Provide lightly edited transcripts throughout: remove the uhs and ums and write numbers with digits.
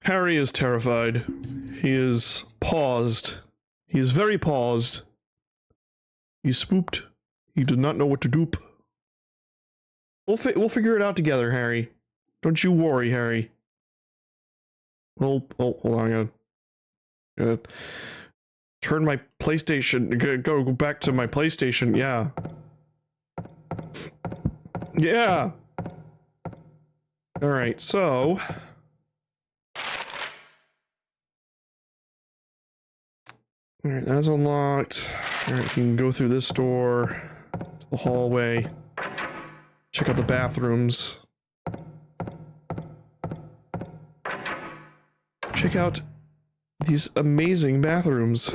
Harry is terrified. He is paused. He is very paused. He's spooked. He does not know what to do. We'll figure it out together, Harry. Don't you worry, Harry. Well, oh, hold on. I gotta turn my PlayStation. Go back to my PlayStation. Yeah. Yeah. All right. So. All right, that's unlocked. All right, you can go through this door to the hallway. Check out the bathrooms. Check out these amazing bathrooms.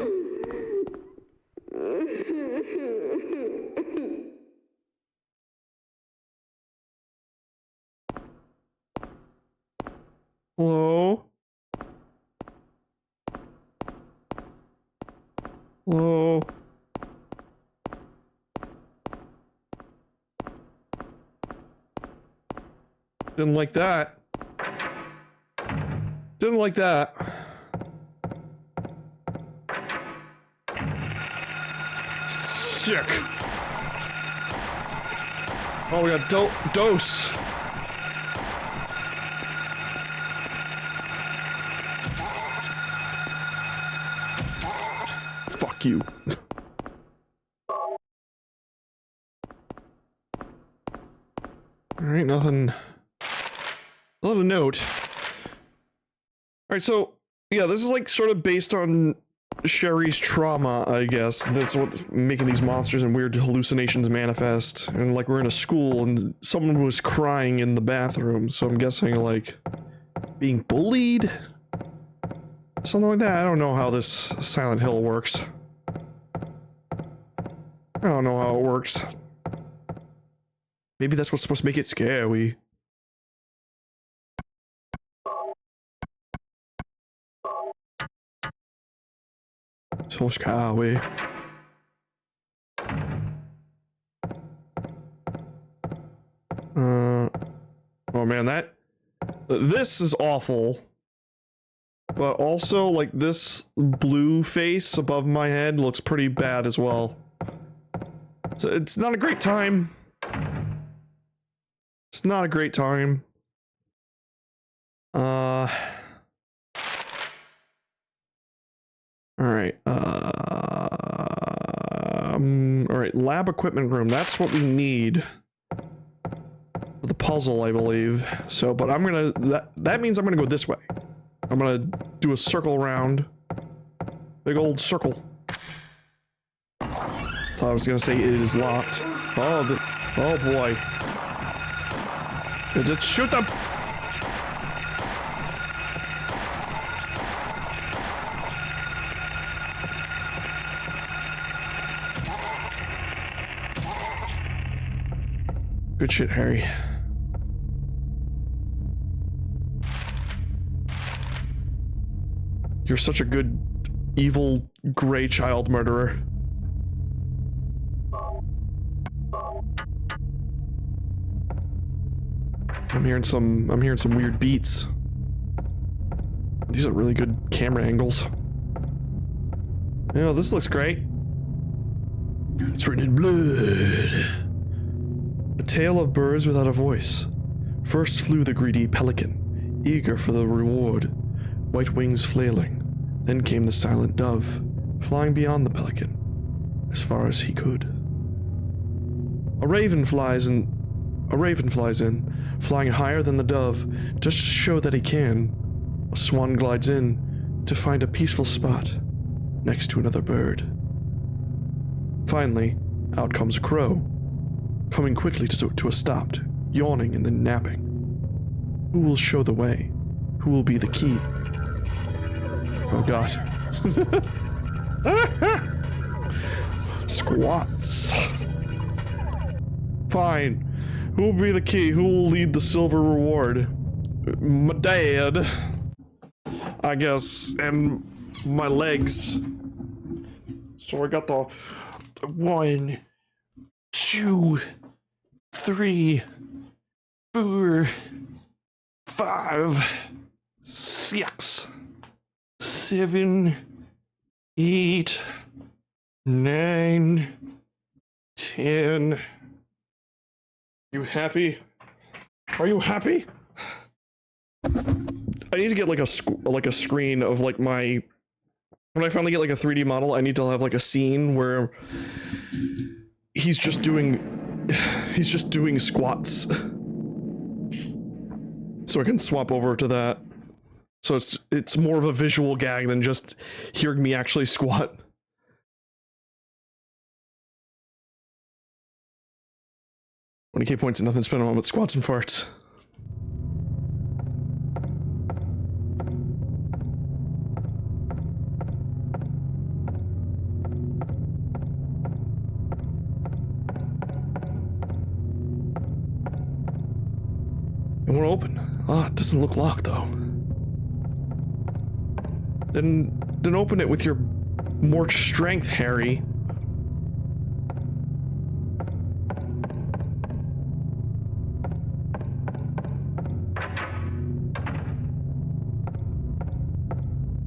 Hello? Hello? Didn't like that. Didn't like that. Sick. Oh, we got dose. Fuck you. Alright, nothing to note. Alright, so, yeah, this is like sort of based on Sherry's trauma, I guess. That's what's making these monsters and weird hallucinations manifest. And like we're in a school and someone was crying in the bathroom, so I'm guessing like being bullied? Something like that. I don't know how this Silent Hill works. I don't know how it works. Maybe that's what's supposed to make it scary. So scary. Oh man, this is awful. But also, like, this blue face above my head looks pretty bad as well. So it's not a great time. It's not a great time. Alright, alright, lab equipment room, that's what we need. For the puzzle, I believe. So, but I'm gonna, that means I'm gonna go this way. I'm gonna do a circle around. Big old circle. Thought I was gonna say it is locked. Oh, oh boy. Just shoot them! Good shit, Harry. You're such a good, evil, gray child murderer. I'm hearing some weird beats. These are really good camera angles. Yeah, this looks great. It's written in blood. A tale of birds without a voice. First flew the greedy pelican, eager for the reward, white wings flailing. Then came the silent dove, flying beyond the pelican, as far as he could. A raven flies in, flying higher than the dove, just to show that he can. A swan glides in, to find a peaceful spot, next to another bird. Finally, out comes a crow, coming quickly to a stop, yawning and then napping. Who will show the way? Who will be the key? Oh god. Squats. Fine. Who will be the key? Who will lead the silver reward? My dad, I guess, and my legs. So I got the 1, 2, 3, 4, 5. 6, 7, 8, 9, 10. You happy? Are you happy? I need to get like a screen of like my, when I finally get like a 3D model, I need to have like a scene where he's just doing squats. So I can swap over to that. So it's more of a visual gag than just hearing me actually squat. 20k points and nothing spent on but squats and farts. And we're open. Ah, it doesn't look locked though. Then open it with your more strength, Harry.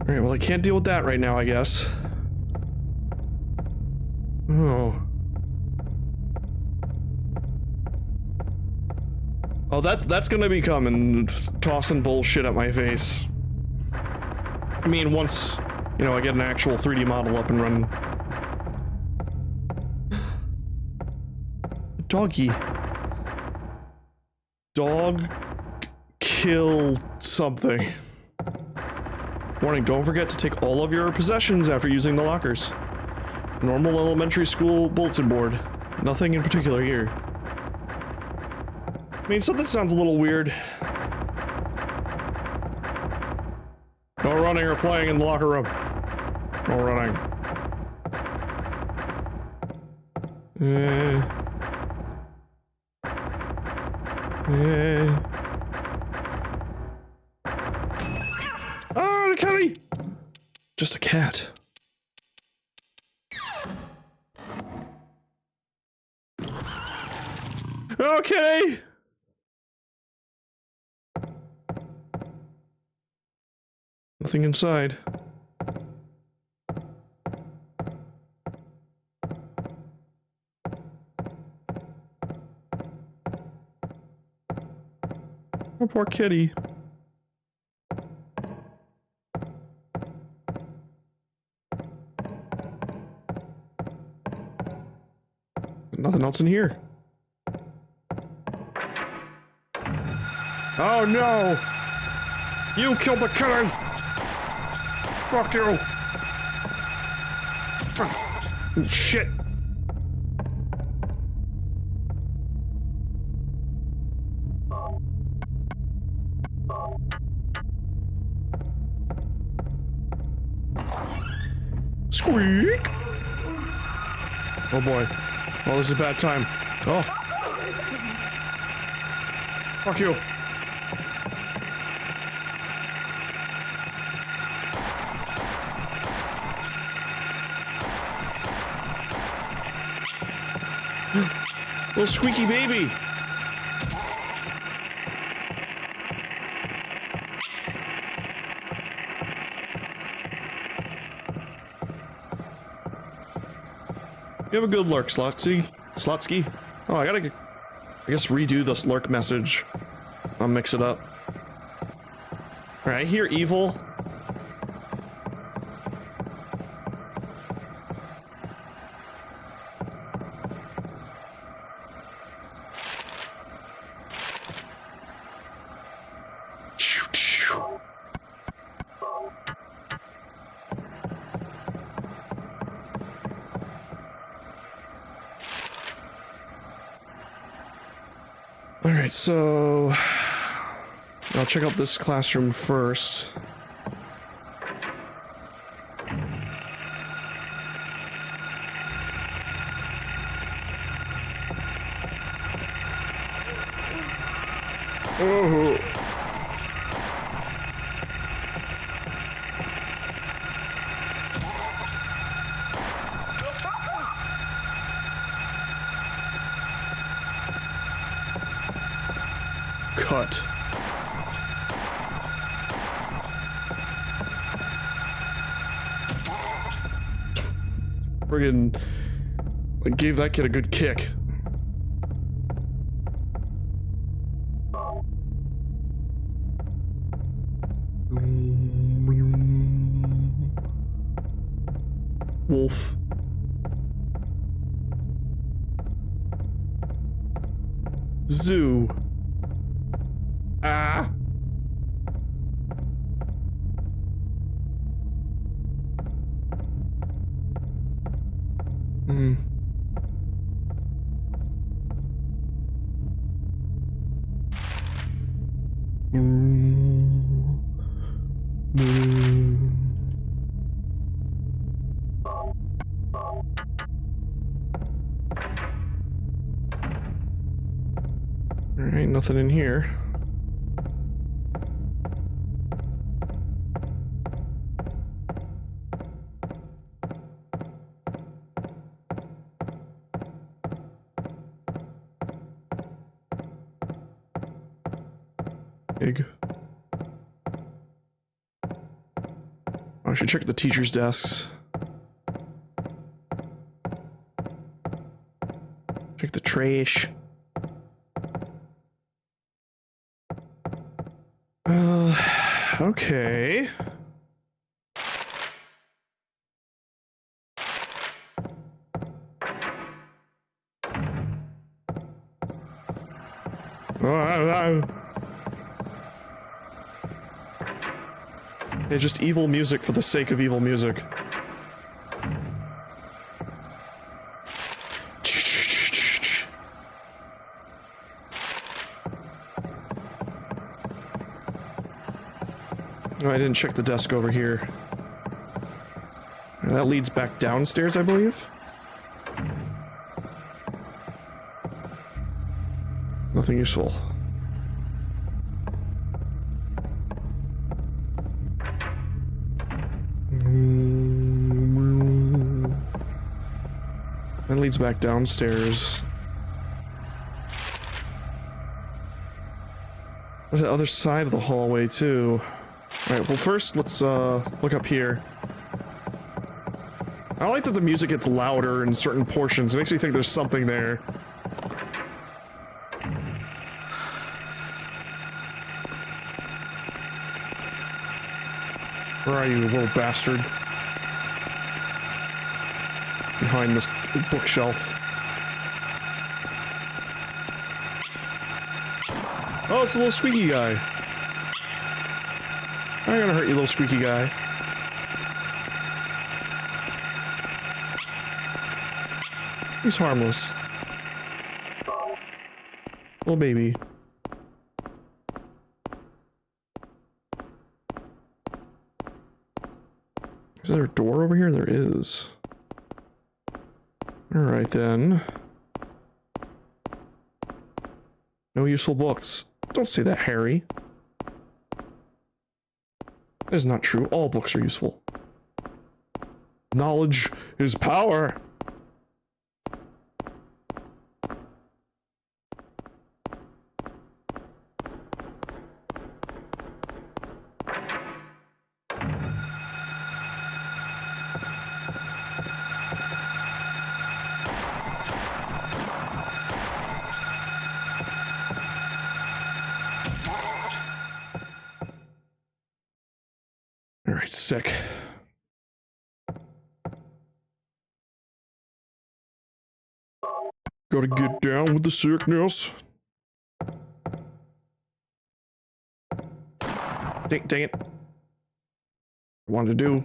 Alright, well I can't deal with that right now, I guess. Oh. Oh, that's gonna be coming, tossing bullshit at my face. I mean, once, you know, I get an actual 3D model up and running. Doggy. Dog kill something. Warning, don't forget to take all of your possessions after using the lockers. Normal elementary school bulletin board. Nothing in particular here. I mean, something sounds a little weird. No running or playing in the locker room. No running. Oh, the kitty! Just a cat. Oh, kitty! Nothing inside. Oh, poor kitty. Nothing else in here. Oh no! You killed the kitty! Fuck you! Oh, shit! Squeak! Oh boy. Oh, this is a bad time. Oh. Fuck you. Little squeaky baby. You have a good lurk, Slotsky. Oh, I gotta, I guess, redo this lurk message. I'll mix it up. Alright, I hear evil. Alright, so I'll check out this classroom first. Oh. Cut. friggin' like gave that kid a good kick. Wolf. Zoo. Ah. Hmm. Alright, nothing in here. Big. I should check the teachers' desks. Check the trash. Okay. It's just evil music for the sake of evil music. Oh, I didn't check the desk over here. That leads back downstairs, I believe? Nothing useful. That leads back downstairs. There's the other side of the hallway, too. Alright, well first, let's, look up here. I like that the music gets louder in certain portions. It makes me think there's something there. Where are you, little bastard? Behind this bookshelf. Oh, it's a little squeaky guy. I ain't gonna hurt you, little squeaky guy. He's harmless. Little baby. Is there a door over here? There is. Alright then. No useful books. Don't say that, Harry. That is not true. All books are useful. Knowledge is power! Alright, sick. Gotta get down with the sickness. Dang it. Wanted to do.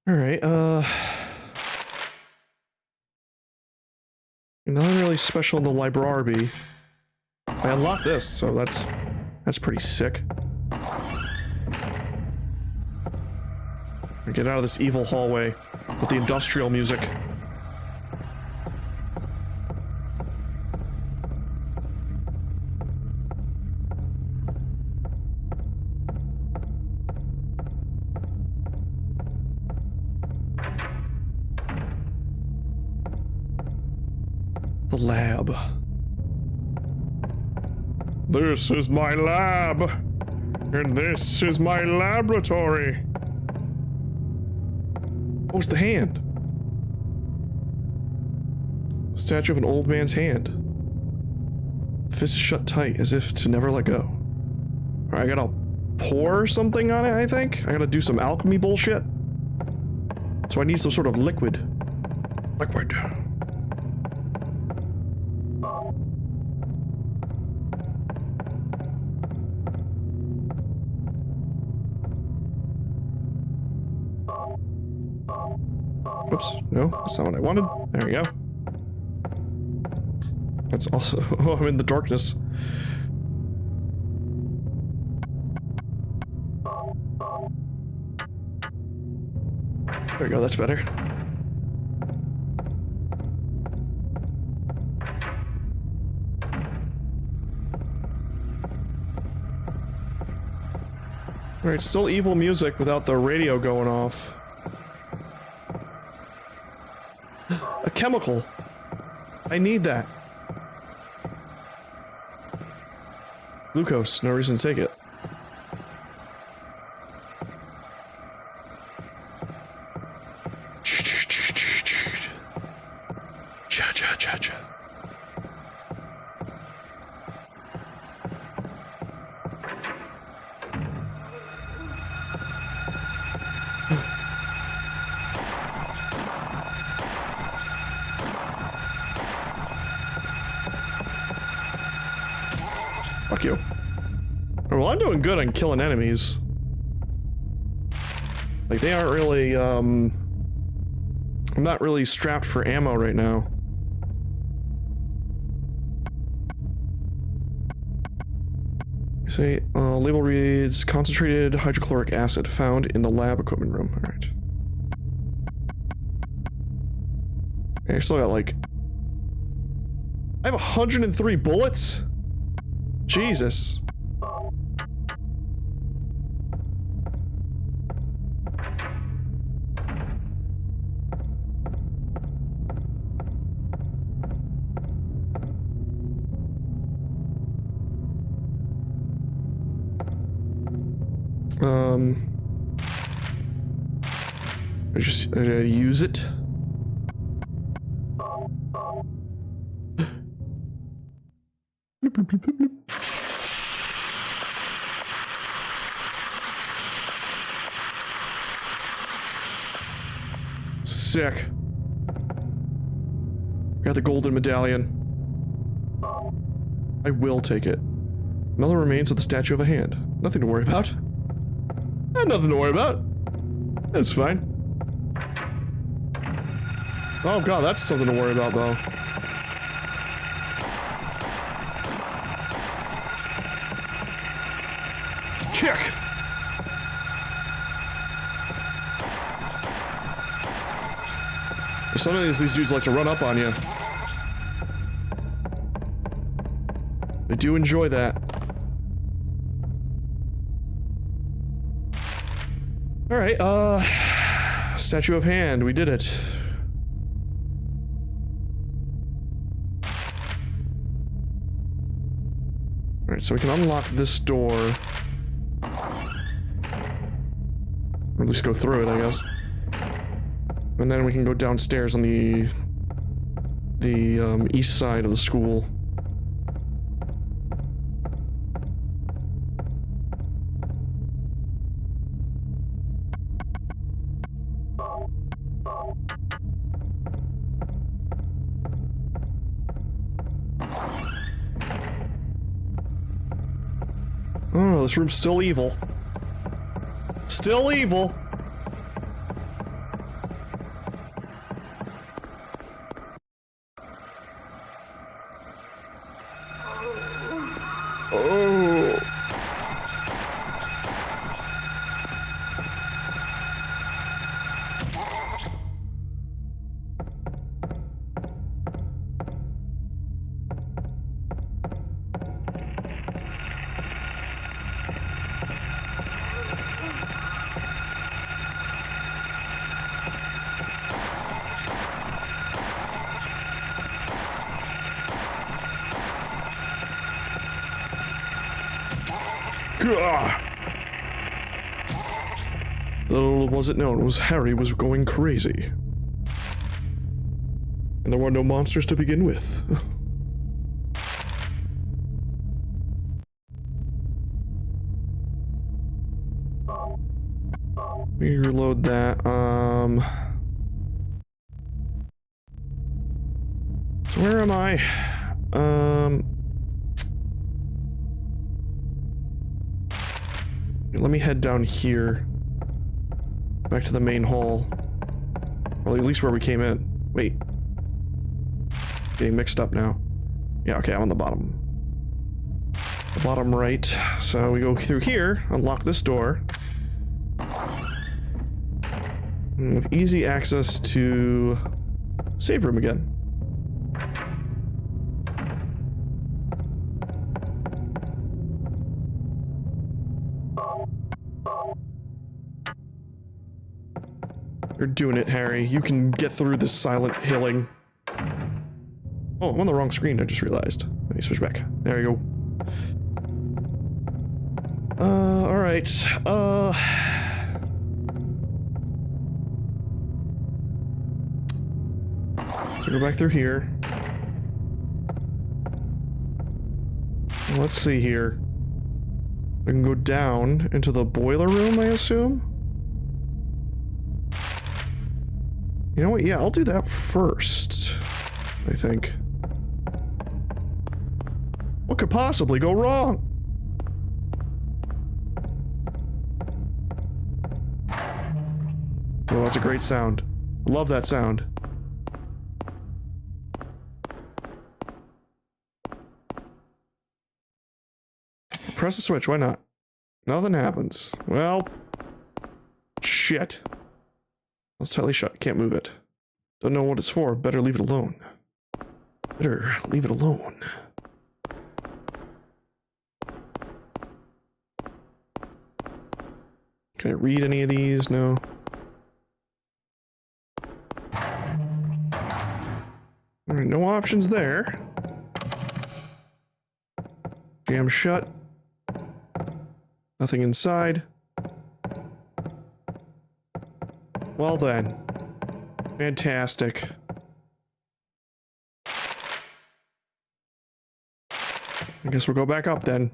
Alright, nothing really special in the library. I unlocked this, so that's pretty sick. Get out of this evil hallway with the industrial music. The lab. This is my lab. And this is my laboratory. Oh, it's the hand. Statue of an old man's hand. The fist is shut tight, as if to never let go. Alright, I gotta pour something on it, I think? I gotta do some alchemy bullshit. So I need some sort of liquid. Liquid. Oops, no, that's not what I wanted. There we go. That's also... Oh, I'm in the darkness. There we go, that's better. Alright, still evil music without the radio going off. A chemical. I need that. Glucose, no reason to take it. Cha-cha-cha-cha. Fuck you. Well, I'm doing good on killing enemies. Like, they aren't really, I'm not really strapped for ammo right now. See, label reads concentrated hydrochloric acid found in the lab equipment room. Alright. Okay, I still got, like... I have 103 bullets? Jesus. I just use it. Sick. Got the golden medallion. I will take it. Another remains of the statue of a hand. Nothing to worry about. Nothing to worry about. That's fine. Oh god, that's something to worry about, though. Kick! Sometimes these dudes like to run up on you. They do enjoy that. Alright, statue of hand, we did it. Alright, so we can unlock this door. Or at least go through it, I guess. And then we can go downstairs on the east side of the school. Oh, this room's still evil. Still evil. Oh. Gah! Little was it known, was Harry was going crazy. And there were no monsters to begin with. Let me reload that. So where am I? Let me head down here. Back to the main hall. Well, at least where we came in. Wait. Getting mixed up now. Yeah, okay, I'm on the bottom. The bottom right. So we go through here, unlock this door. And we have easy access to save room again. You're doing it, Harry. You can get through this silent hilling. Oh, I'm on the wrong screen, I just realized. Let me switch back. There you go. Alright. So go back through here. Let's see here. I can go down into the boiler room, I assume? You know what? Yeah, I'll do that first, I think. What could possibly go wrong? Oh, that's a great sound. Love that sound. Press the switch, why not? Nothing happens. Well, shit. It's tightly shut, can't move it. Don't know what it's for, better leave it alone. Better leave it alone. Can I read any of these? No. Alright, no options there. Jam shut. Nothing inside. Well then. Fantastic. I guess we'll go back up then.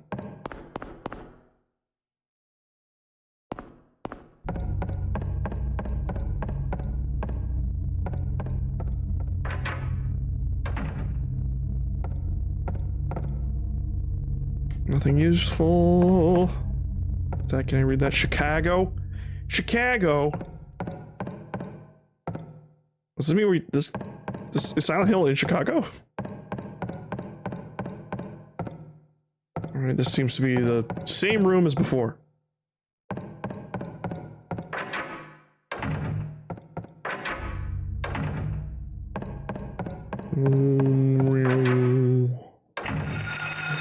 Nothing useful. Is that, can I read that? Chicago? Chicago? Does this mean we, this is Silent Hill in Chicago? Alright, this seems to be the same room as before.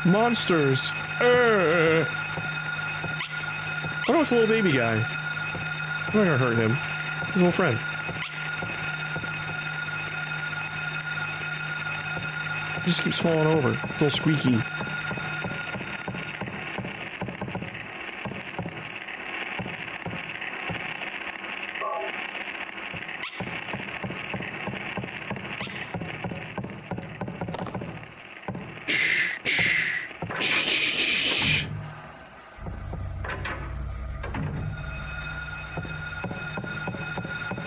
Monsters! Oh no, it's a little baby guy. I'm not gonna hurt him. He's a little friend. He just keeps falling over. It's a little squeaky.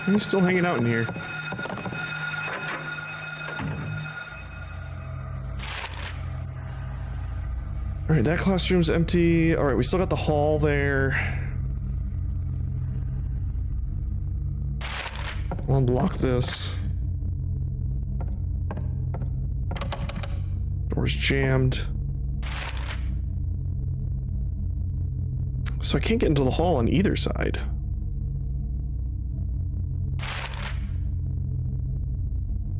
He's still hanging out in here. Alright, that classroom's empty. Alright, we still got the hall there. I'll unblock this. Door's jammed. So I can't get into the hall on either side.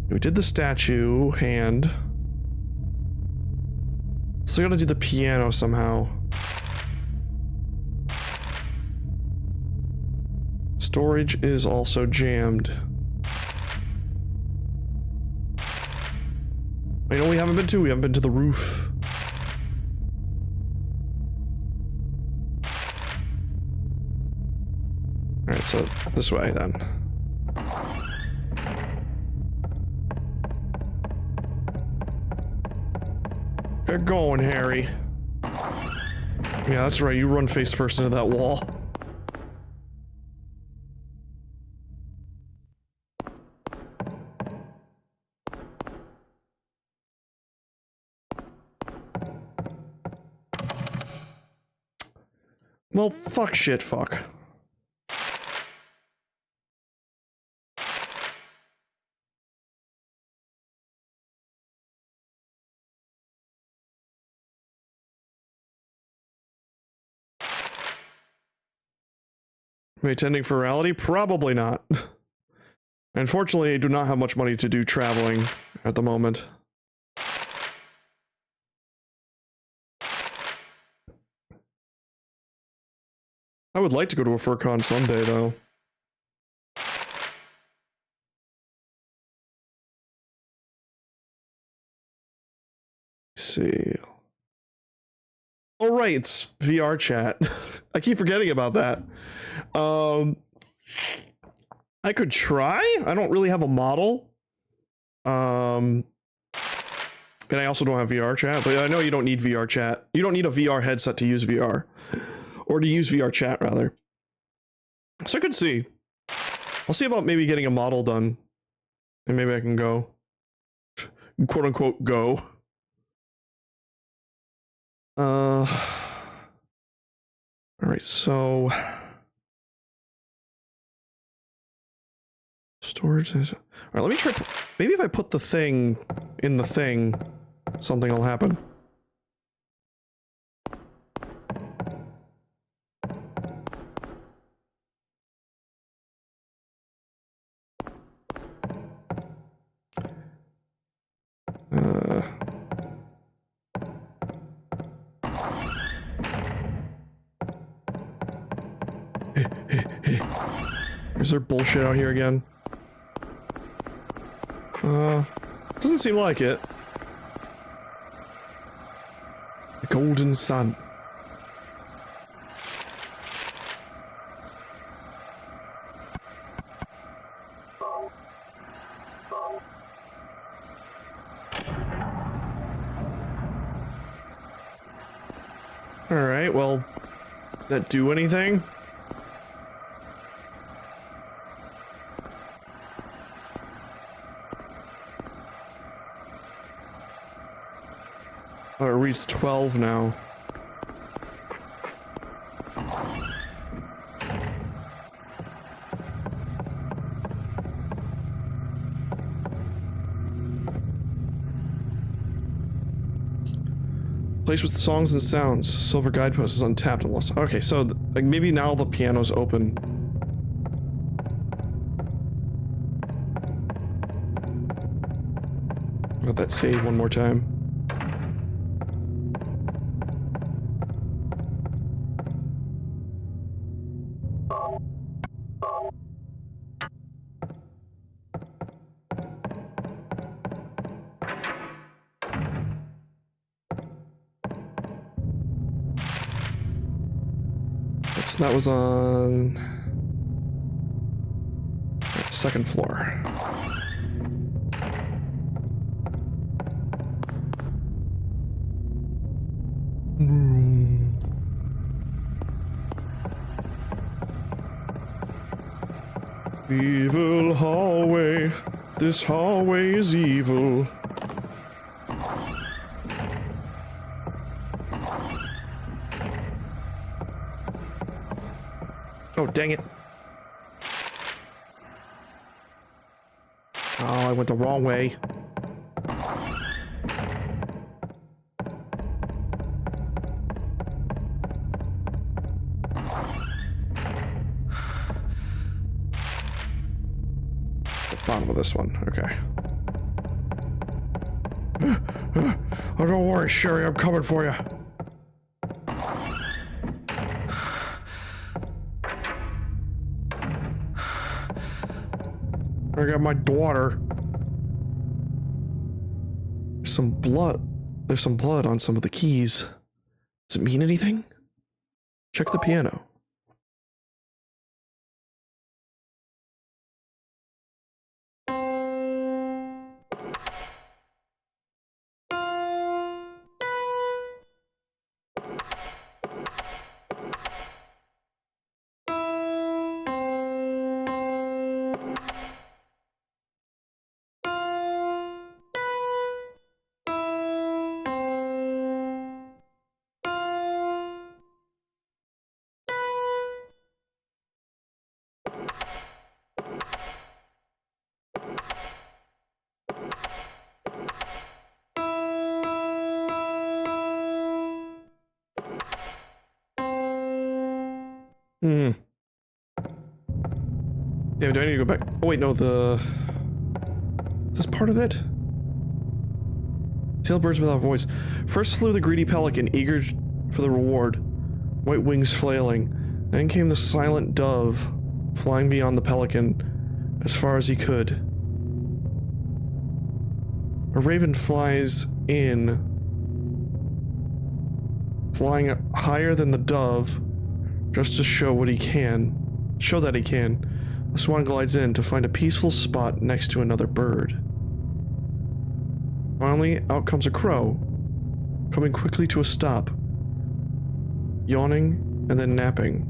We did the statue hand. Still gotta do the piano somehow. Storage is also jammed. You know what we haven't been to? We haven't been to the roof. so this way then. Get going, Harry. Yeah, that's right, you run face first into that wall. Well, fuck shit, fuck. Am I attending for reality? Probably not. Unfortunately, I do not have much money to do traveling at the moment. I would like to go to a FurCon someday, though. Let's see. Oh right, it's VR chat. I keep forgetting about that. I could try. I don't really have a model. And I also don't have VR chat, but I know you don't need VR chat. You don't need a VR headset to use VR. Or to use VR chat, rather. So I could see. I'll see about maybe getting a model done. And maybe I can go. Quote unquote, go. Alright, so... Storage is... Alright, let me try... Maybe if I put the thing in the thing, something will happen. Is there bullshit out here again? Doesn't seem like it. The golden sun. Alright, well, did that do anything? Oh, it reads 12 now. Place with songs and sounds. Silver guidepost is untapped and lost. Okay, so like maybe now the piano's open. Let that save one more time. That was on second floor. Evil hallway, this hallway is evil. Oh, dang it. Oh, I went the wrong way. The bottom of this one, okay. Oh, don't worry, Sherry, I'm coming for you. I got my daughter. Some blood. There's some blood on some of the keys. Does it mean anything? Check the piano. Hmm. Damn, do I need to go back? Oh wait, no, Is this part of it? Tailed birds without voice. First flew the greedy pelican, eager for the reward, white wings flailing. Then came the silent dove, flying beyond the pelican, as far as he could. A raven flies in, flying higher than the dove, just to show that he can. The swan glides in to find a peaceful spot next to another bird. Finally, out comes a crow, coming quickly to a stop, yawning and then napping.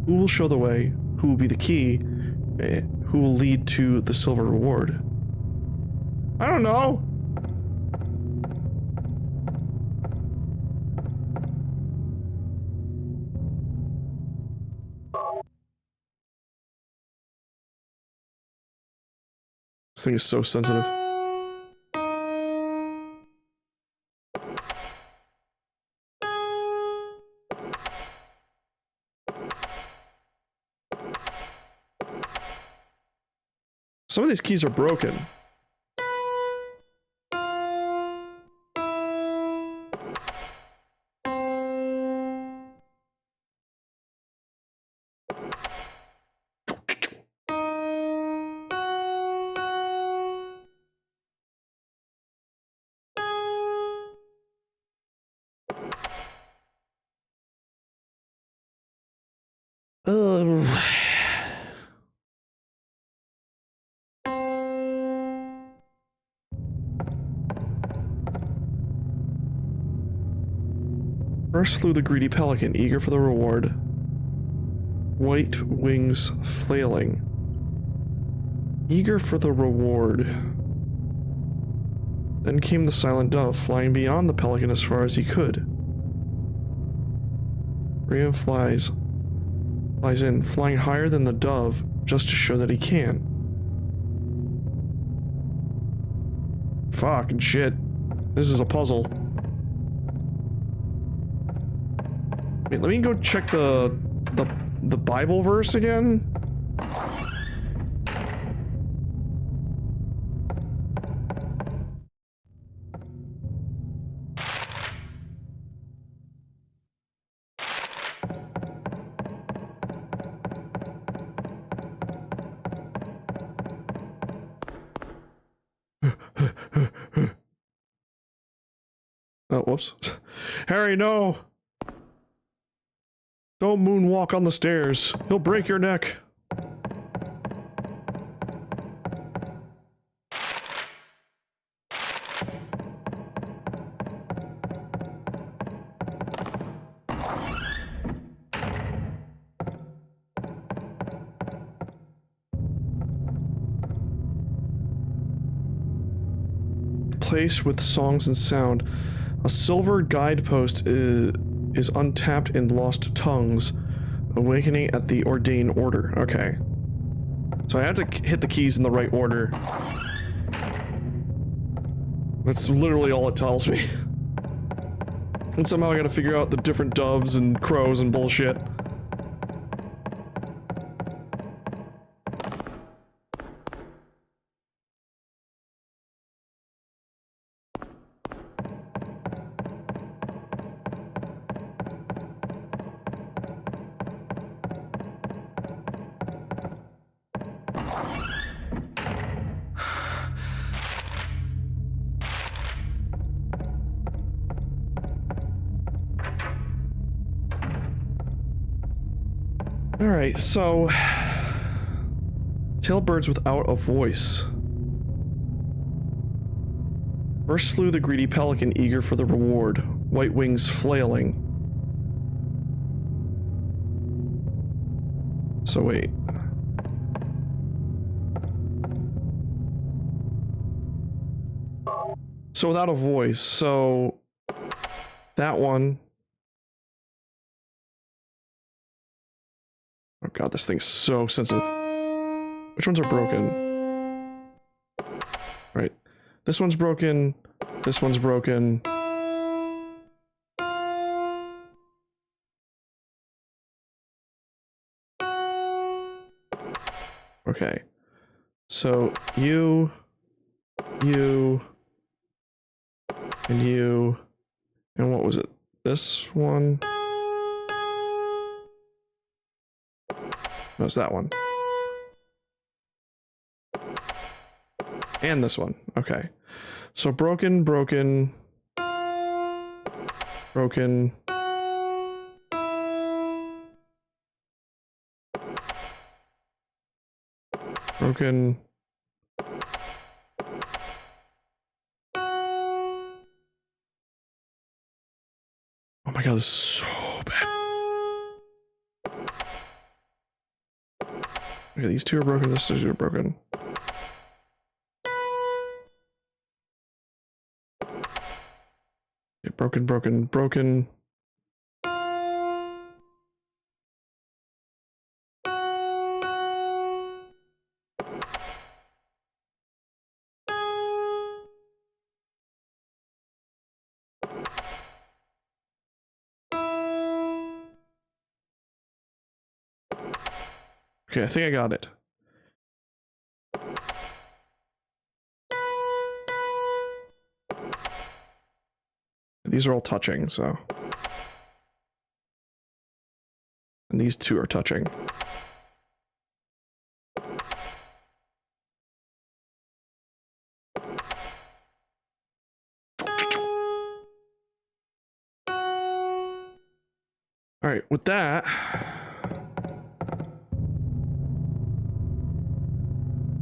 Who will show the way? Who will be the key? Who will lead to the silver reward? I don't know! This thing is so sensitive. Some of these keys are broken. First flew the greedy pelican, eager for the reward, white wings flailing. Eager for the reward. Then came the silent dove, flying beyond the pelican as far as he could. Raven flies in, flying higher than the dove, just to show that he can. Fucking shit. This is a puzzle. Wait, let me go check the Bible verse again. Oh, whoops. Harry, no! Don't moonwalk on the stairs. He'll break your neck. Place with songs and sound. A silver guidepost is untapped in lost tongues, awakening at the ordained order. Okay. So I have to hit the keys in the right order. That's literally all it tells me. And somehow I gotta figure out the different doves and crows and bullshit. Alright, so... Tailed birds without a voice. First flew the greedy pelican, eager for the reward, white wings flailing. So wait. So without a voice, so... That one... Oh god, this thing's so sensitive. Which ones are broken? Right. This one's broken. This one's broken. Okay. So you, and you, and what was it? This one? No, it's that one. And this one. Okay. So broken, broken, broken. Broken. Oh my god, this is so bad. Okay, these two are broken, these two are broken. Okay, broken, broken, broken. Okay, I think I got it. These are all touching, so. And these two are touching. Alright, with that...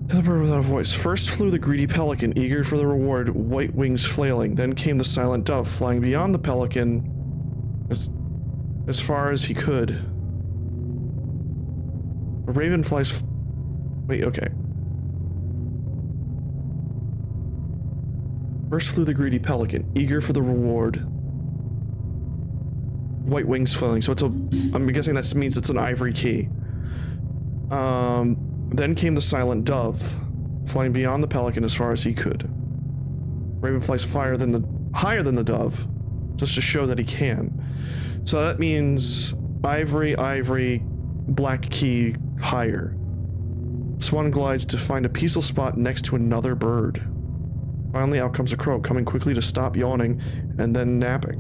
The bird without a voice. First flew the greedy pelican, eager for the reward, white wings flailing. Then came the silent dove, flying beyond the pelican as far as he could. A raven flies... Wait, okay. First flew the greedy pelican, eager for the reward. White wings flailing, so it's a... I'm guessing that means it's an ivory key. Then came the silent dove, flying beyond the pelican as far as he could. Raven flies higher than the dove, just to show that he can. So that means ivory, ivory, black key, higher. Swan glides to find a peaceful spot next to another bird. Finally, out comes a crow, coming quickly to stop yawning and then napping.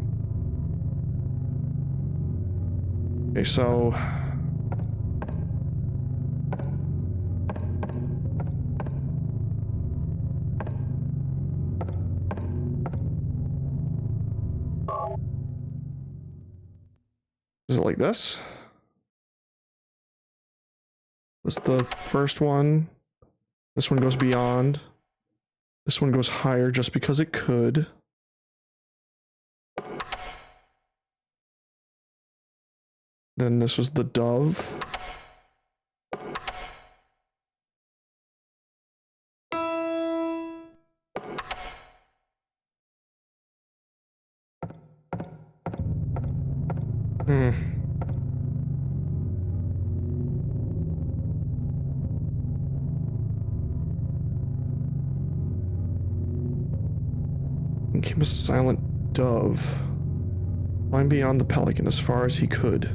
Okay, so... Is it like this? This is the first one. This one goes beyond. This one goes higher just because it could. Then this was the dove. And came a silent dove, flying beyond the pelican as far as he could.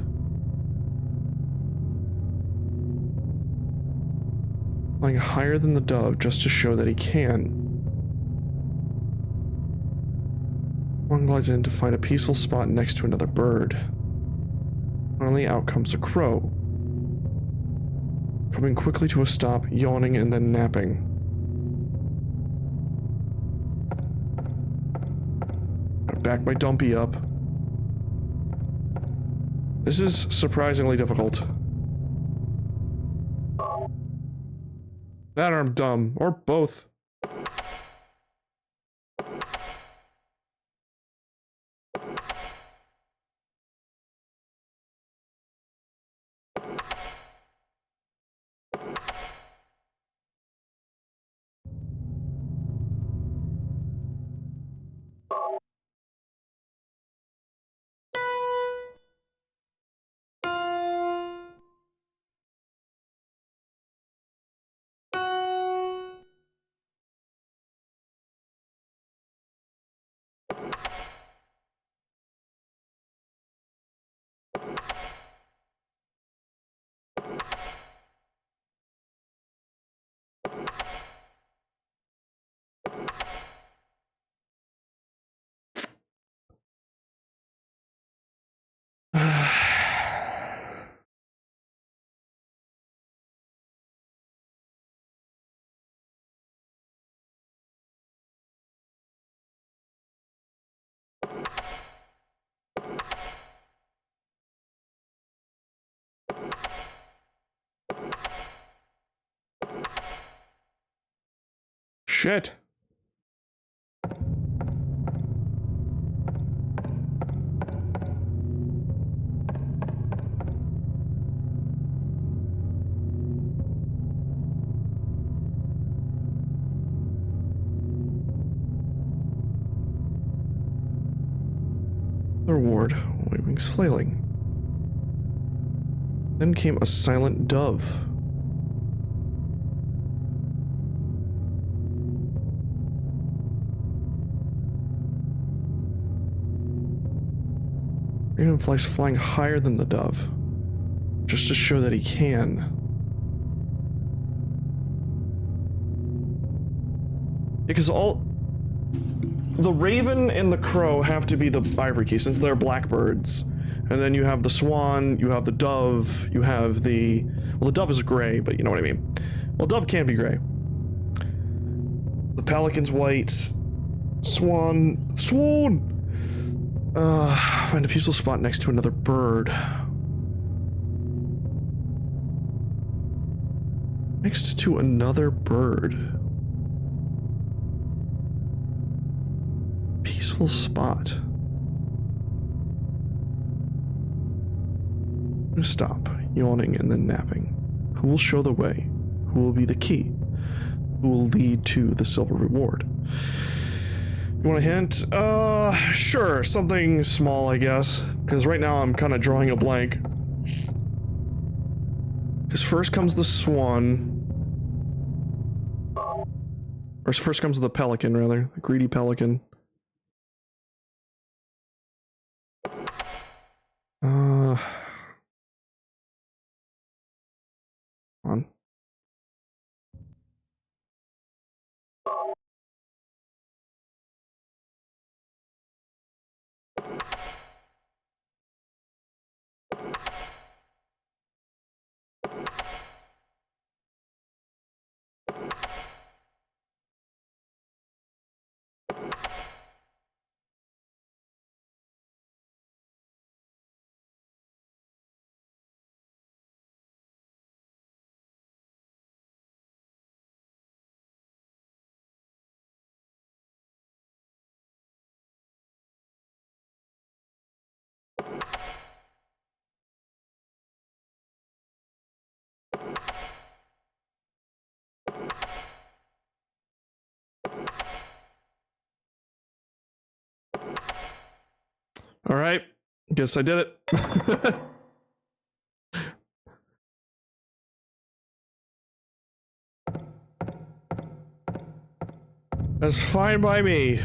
Flying higher than the dove just to show that he can. One glides in to find a peaceful spot next to another bird. Finally, out comes a crow, coming quickly to a stop, yawning and then napping. Gotta back my dumpy up. This is surprisingly difficult. That or I'm dumb, or both. shit. The reward, white wings flailing. Then came a silent dove. Raven flies flying higher than the dove, just to show that he can. Because the raven and the crow have to be the ivory key, since they're blackbirds. And then you have the swan, you have the dove, you have the... Well, the dove is gray, but you know what I mean. Well, dove can be gray. The pelican's white. Swan... Swan! Find a peaceful spot next to another bird. Next to another bird. Peaceful spot. Stop, yawning and then napping. Who will show the way? Who will be the key? Who will lead to the silver reward? You want a hint? Sure, something small, I guess. Because right now I'm kind of drawing a blank. Because first comes the swan. Or first comes the pelican, rather. The greedy pelican. On. All right, guess I did it. That's fine by me.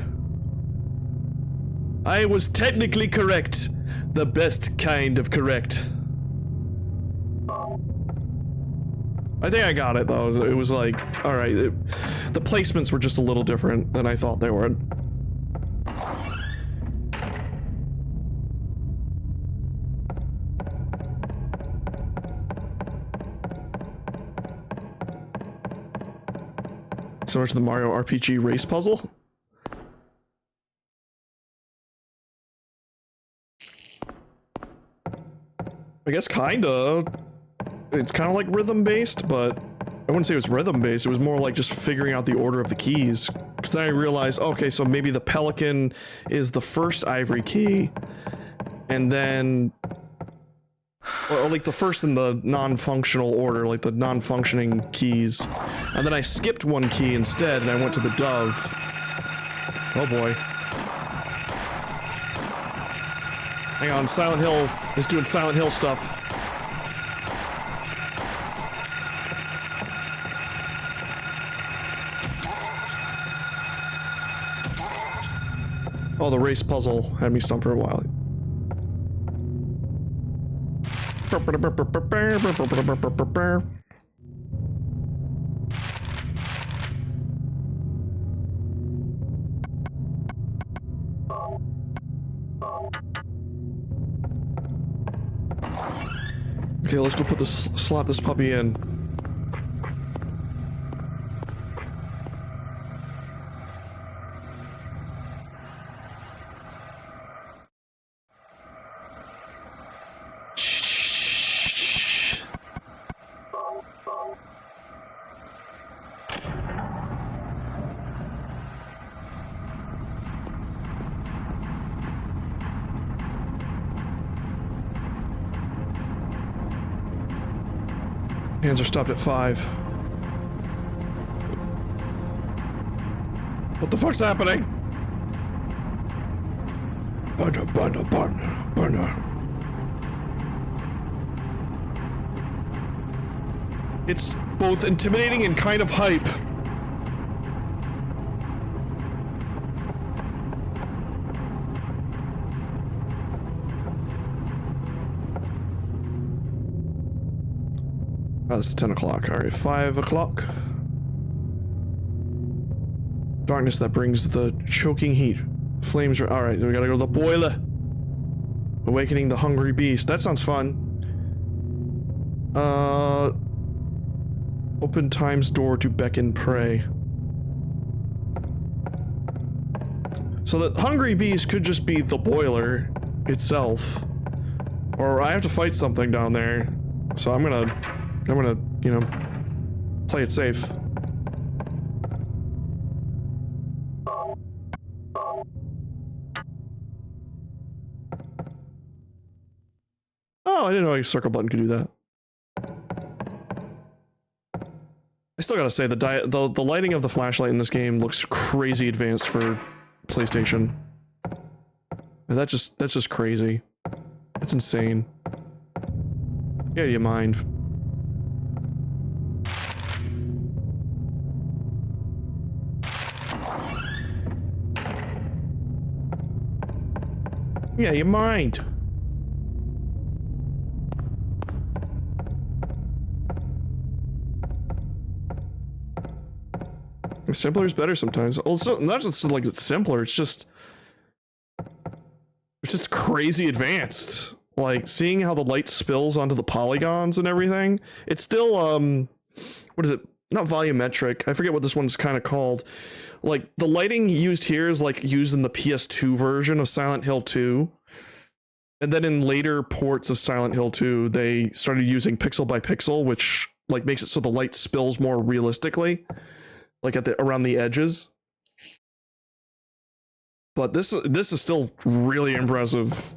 I was technically correct. The best kind of correct. I think I got it though. It was like, alright, the placements were just a little different than I thought they were. So much the Mario RPG race puzzle? I guess kinda. It's kind of like rhythm based, but I wouldn't say it was rhythm based. It was more like just figuring out the order of the keys. Because then I realized, okay, so maybe the pelican is the first ivory key, and then, or like the first in the non-functional order, like the non-functioning keys. And then I skipped one key instead, and I went to the dove. Oh boy. Hang on, Silent Hill is doing Silent Hill stuff. Oh, the race puzzle had me stumped for a while. Okay, let's go put this, slot this puppy in. Hands are stopped at 5. What the fuck's happening? Burner, burner, burner, burner. It's both intimidating and kind of hype. Oh, it's 10 o'clock. Alright, 5 o'clock. Darkness that brings the choking heat. Flames are. Alright, we gotta go to the boiler. Awakening the hungry beast. That sounds fun. Open time's door to beckon prey. So the hungry beast could just be the boiler itself. Or I have to fight something down there. So I'm gonna, you know, play it safe. Oh, I didn't know a circle button could do that. I still gotta say, the lighting of the flashlight in this game looks crazy advanced for PlayStation. And that's just crazy. It's insane. Yeah, you mind. Yeah, you mind. Simpler is better sometimes. Also, not just like it's simpler, it's just crazy advanced. Like seeing how the light spills onto the polygons and everything. It's still what is it? Not volumetric. I forget what this one's kind of called. Like the lighting used here is like used in the PS2 version of Silent Hill 2. And then in later ports of Silent Hill 2, they started using pixel by pixel, which like makes it so the light spills more realistically. Like at the around the edges. But this is still really impressive.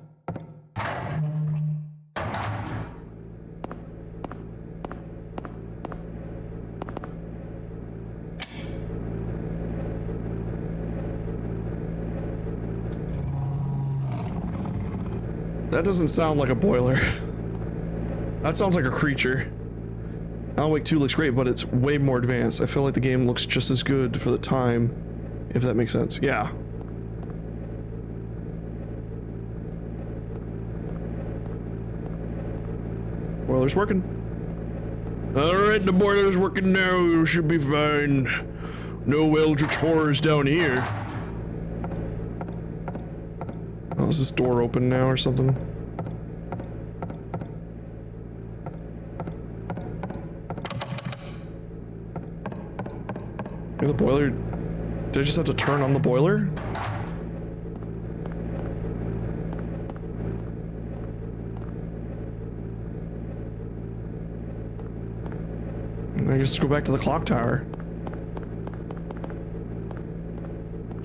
That doesn't sound like a boiler. That sounds like a creature. Alan Wake 2 looks great, but it's way more advanced. I feel like the game looks just as good for the time, if that makes sense. Yeah. Boiler's working. Alright, the boiler's working now. You should be fine. No eldritch horrors down here. Oh, is this door open now or something? The boiler... Did I just have to turn on the boiler? I guess go back to the clock tower.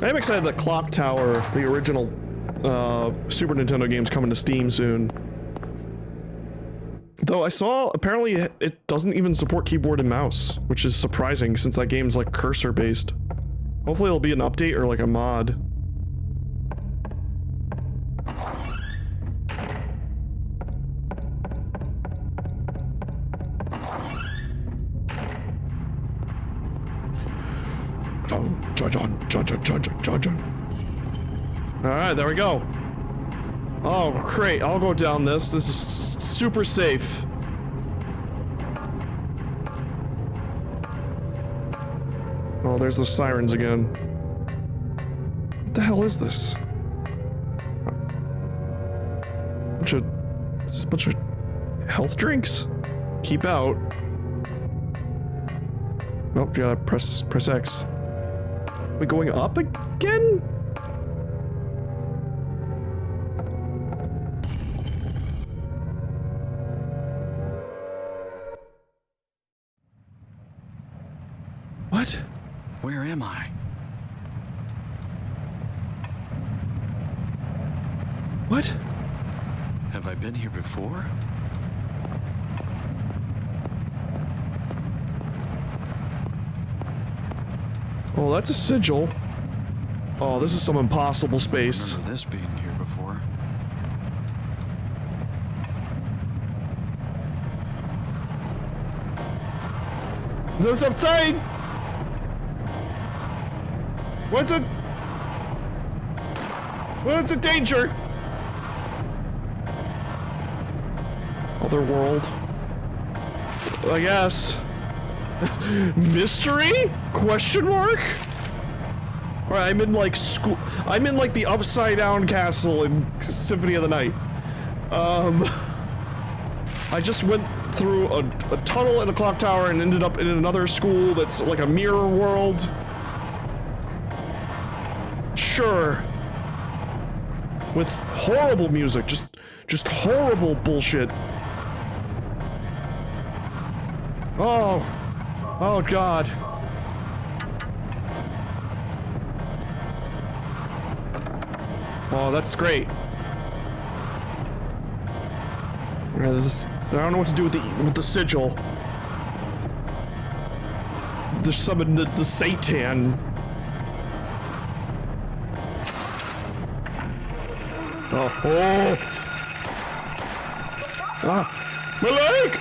I am excited that Clock Tower, the original Super Nintendo game's coming to Steam soon. Though I saw, apparently it doesn't even support keyboard and mouse, which is surprising since that game's like cursor based. Hopefully it'll be an update or like a mod. Alright, there we go. Oh, great. I'll go down this. This is super safe. Oh, there's the sirens again. What the hell is this? Is this a bunch of health drinks? Keep out. Nope, you gotta press X. We going up again? What? Where am I? What? Have I been here before? Oh, that's a sigil. Oh, this is some impossible space. Remember this being here before. There's something! What's it? What's a danger? Other world. I guess. Mystery? Question mark? Alright, I'm in like school. I'm in like the upside down castle in Symphony of the Night. I just went through a tunnel in a clock tower and ended up in another school that's like a mirror world. Sure. With horrible music, just horrible bullshit. Oh. Oh god. Oh, that's great. I don't know what to do with the sigil. There's summoned the Satan. Oh. Oh. Ah. My leg!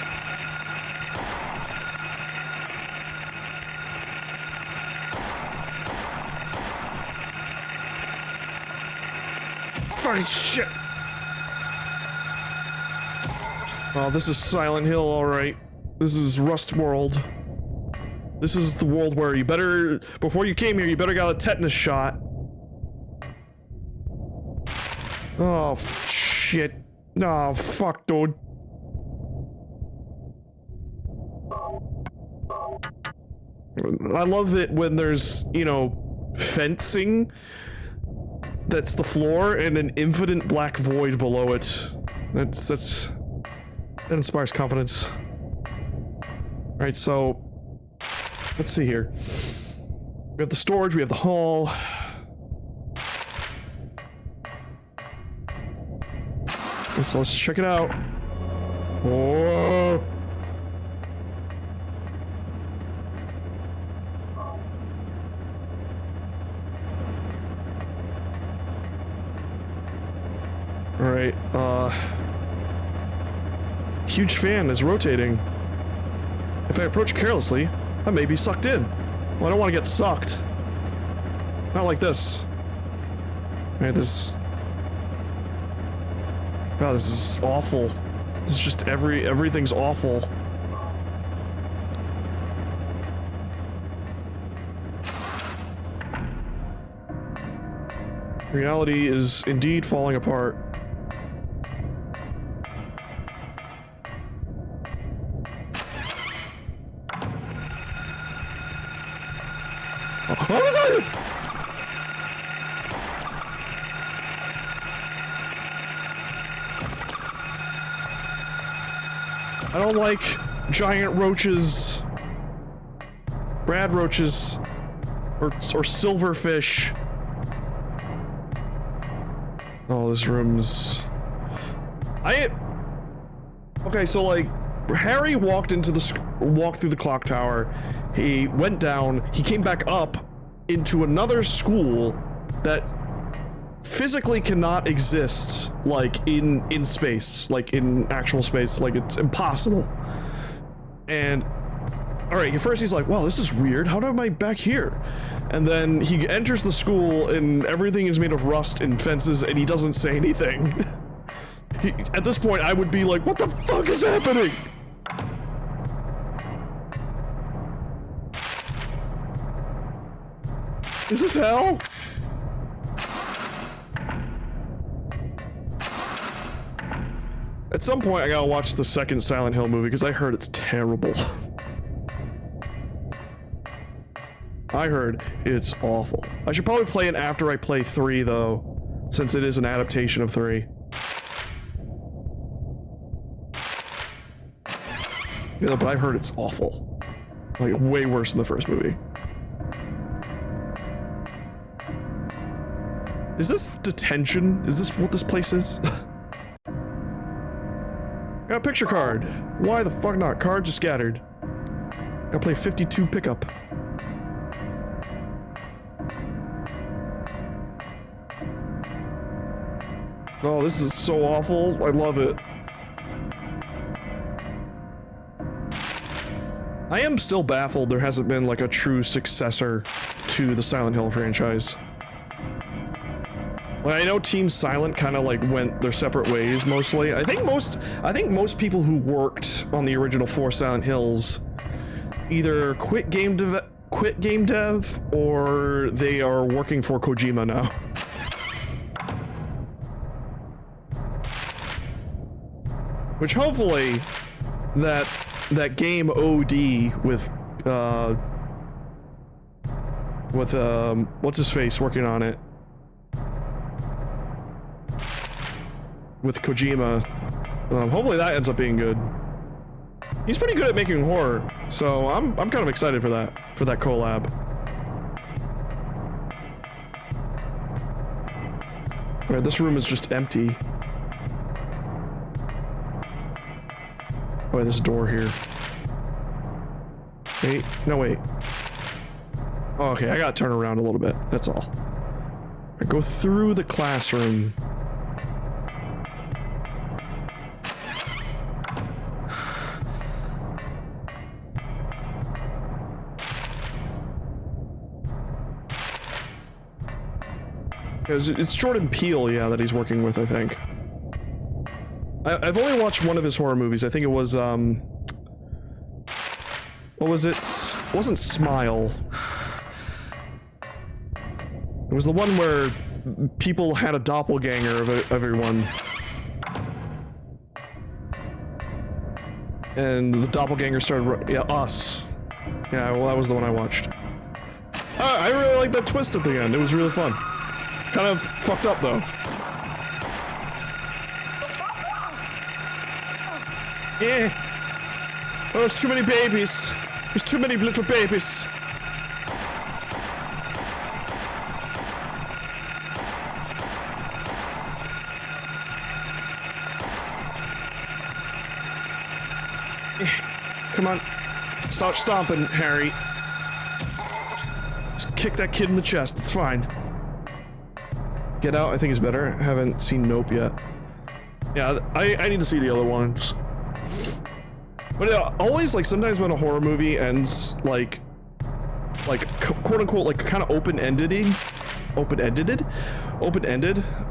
Fucking shit. Oh, this is Silent Hill, alright. This is Rust World. This is the world where you better, before you came here, you better got a tetanus shot. Oh, shit. Oh, fuck, dude. I love it when there's, you know, fencing that's the floor and an infinite black void below it. That inspires confidence. Alright, so let's see here. We have the storage, we have the hall. So let's check it out. Whoa. Alright, huge fan is rotating. If I approach carelessly, I may be sucked in. Well, I don't want to get sucked. Not like this. Alright, this... God, this is awful. This is just everything's awful. Reality is indeed falling apart. Oh, what was that? I don't like giant roaches, rad roaches, or silverfish. Oh, this room's... Okay, so like, Harry walked through the clock tower, he went down, he came back up into another school that physically cannot exist, like, in space, like, in actual space, like, it's impossible. And, alright, first he's like, wow, this is weird, how am I back here? And then he enters the school, and everything is made of rust and fences, and he doesn't say anything. At this point, I would be like, what the fuck is happening? Is this hell? At some point, I gotta watch the second Silent Hill movie, because I heard it's terrible. I heard it's awful. I should probably play it after I play 3, though, since it is an adaptation of 3. Yeah, but I heard it's awful. Like, way worse than the first movie. Is this detention? Is this what this place is? Got a picture card. Why the fuck not? Card just scattered. Gotta play 52 pickup. Oh, this is so awful. I love it. I am still baffled there hasn't been like a true successor to the Silent Hill franchise. Like, I know Team Silent kind of like went their separate ways mostly. I think most people who worked on the original 4 Silent Hills either quit game dev or they are working for Kojima now. Which hopefully that game OD with what's his face working on it with Kojima, hopefully that ends up being good. He's pretty good at making horror, so I'm kind of excited for that collab. Alright, this room is just empty. Oh, wait, there's a door here. Wait, no wait. Oh, okay, I gotta turn around a little bit, that's all. I go through the classroom. Because it's Jordan Peele, yeah, that he's working with, I think. I've only watched one of his horror movies. I think it was, what was it? It wasn't Smile. It was the one where people had a doppelganger of everyone. And the doppelganger started, yeah, Us. Yeah, well, that was the one I watched. I really liked that twist at the end. It was really fun. Kind of fucked up, though. Yeah. Oh, there's too many babies. There's too many little babies. Come on. Start stomping, Harry. Just kick that kid in the chest. It's fine. Get Out, I think is better. I haven't seen Nope yet. Yeah, I need to see the other ones. But always, like, sometimes when a horror movie ends, like quote-unquote, like, kind of open-ended,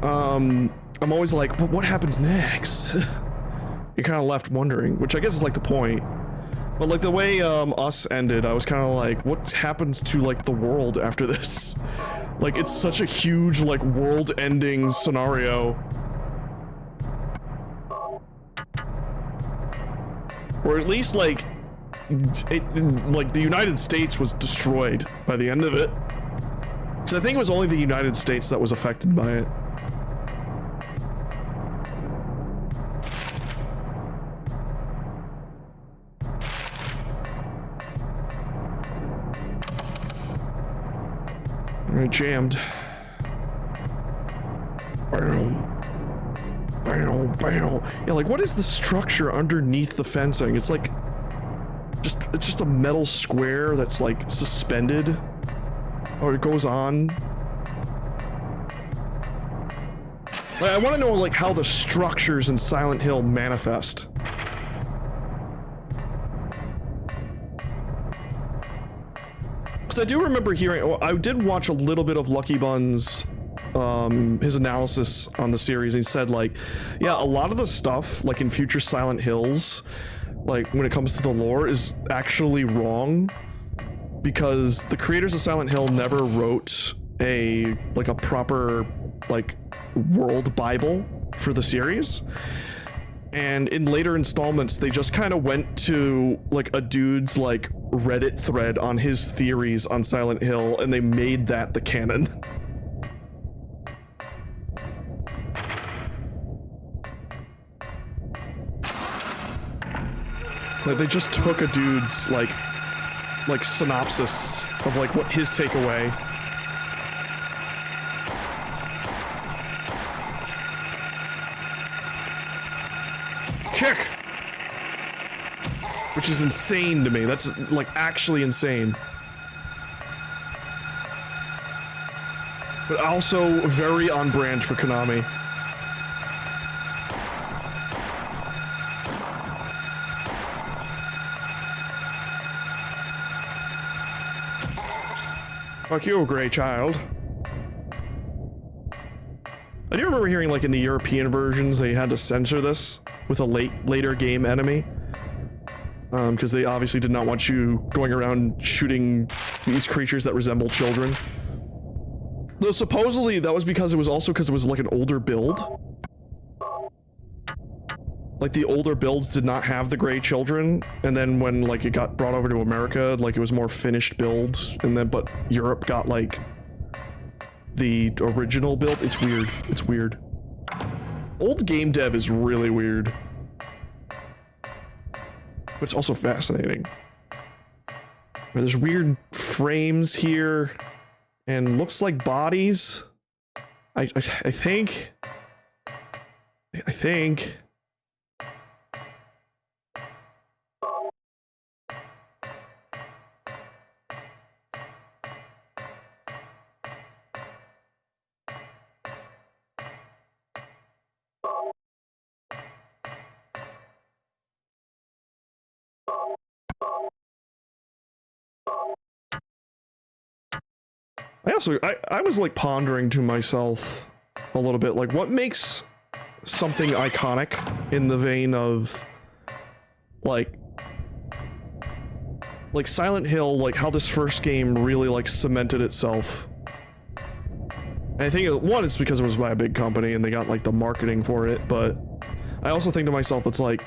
I'm always like, but what happens next? You're kind of left wondering, which I guess is, like, the point. But, like, the way, Us ended, I was kind of like, what happens to, like, the world after this? Like, it's such a huge, like, world-ending scenario. Or at least, like, like, the United States was destroyed by the end of it. So I think it was only the United States that was affected by it. Alright, jammed. Yeah, like, what is the structure underneath the fencing? It's like, it's just a metal square that's, like, suspended. Or it goes on. Like, I want to know, like, how the structures in Silent Hill manifest. Because I do remember hearing, I did watch a little bit of Lucky Bun's, his analysis on the series. He said, like, yeah, a lot of the stuff, like, in future Silent Hills, like, when it comes to the lore, is actually wrong. Because the creators of Silent Hill never wrote a proper, like, world Bible for the series. And in later installments, they just kind of went to, like, a dude's, like, Reddit thread on his theories on Silent Hill, and they made that the canon. Like, they just took a dude's, like synopsis of, like, what his takeaway. Kick! Which is insane to me. That's, like, actually insane. But also very on brand for Konami. Fuck you, Grey Child. I do remember hearing, like, in the European versions, they had to censor this with a later game enemy. Because they obviously did not want you going around shooting these creatures that resemble children. Though supposedly that was because it was also because it was like an older build. Like the older builds did not have the gray children, and then when like it got brought over to America, like it was more finished builds, and then but Europe got like the original build. It's weird. It's weird. Old game dev is really weird. But it's also fascinating. There's weird frames here, and looks like bodies. I think. I was like pondering to myself a little bit, like what makes something iconic in the vein of like Silent Hill, like how this first game really like cemented itself. And I think one, it's because it was by a big company and they got like the marketing for it, but I also think to myself, it's like,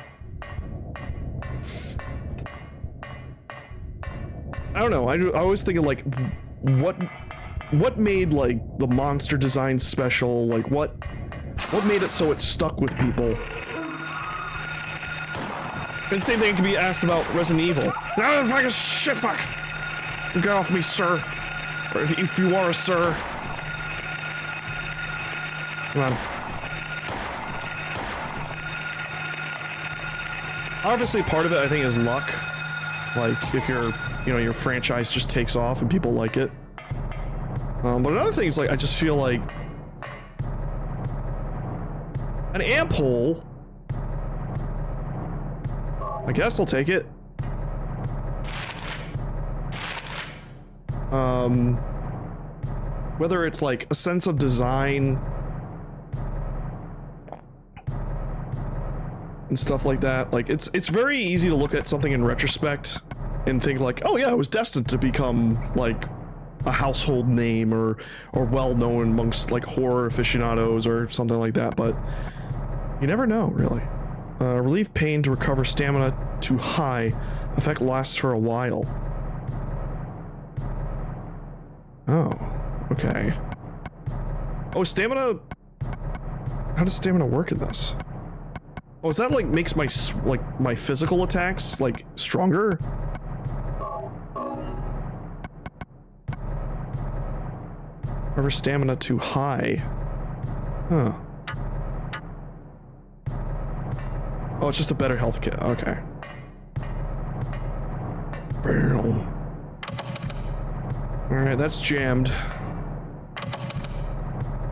I don't know, I always think of like what made like the monster design special, like what made it so it stuck with people. And same thing can be asked about Resident Evil. No, fucking shit, fuck! Get off me, sir. Or if you are a sir. Come on. Obviously, part of it, I think, is luck. Like, if your franchise just takes off and people like it. But another thing is, like, I just feel like an amp hole. I guess I'll take it. Whether it's like a sense of design and stuff like that, like it's very easy to look at something in retrospect and think like, oh yeah, it was destined to become like a household name or well known amongst like horror aficionados or something like that, but you never know, really. Relieve pain to recover stamina to high. Effect lasts for a while. Oh, okay. Oh, stamina. How does stamina work in this? Oh, is that like makes my physical attacks like stronger? Recover stamina to high. Huh. Oh, it's just a better health kit. Okay. Alright, that's jammed.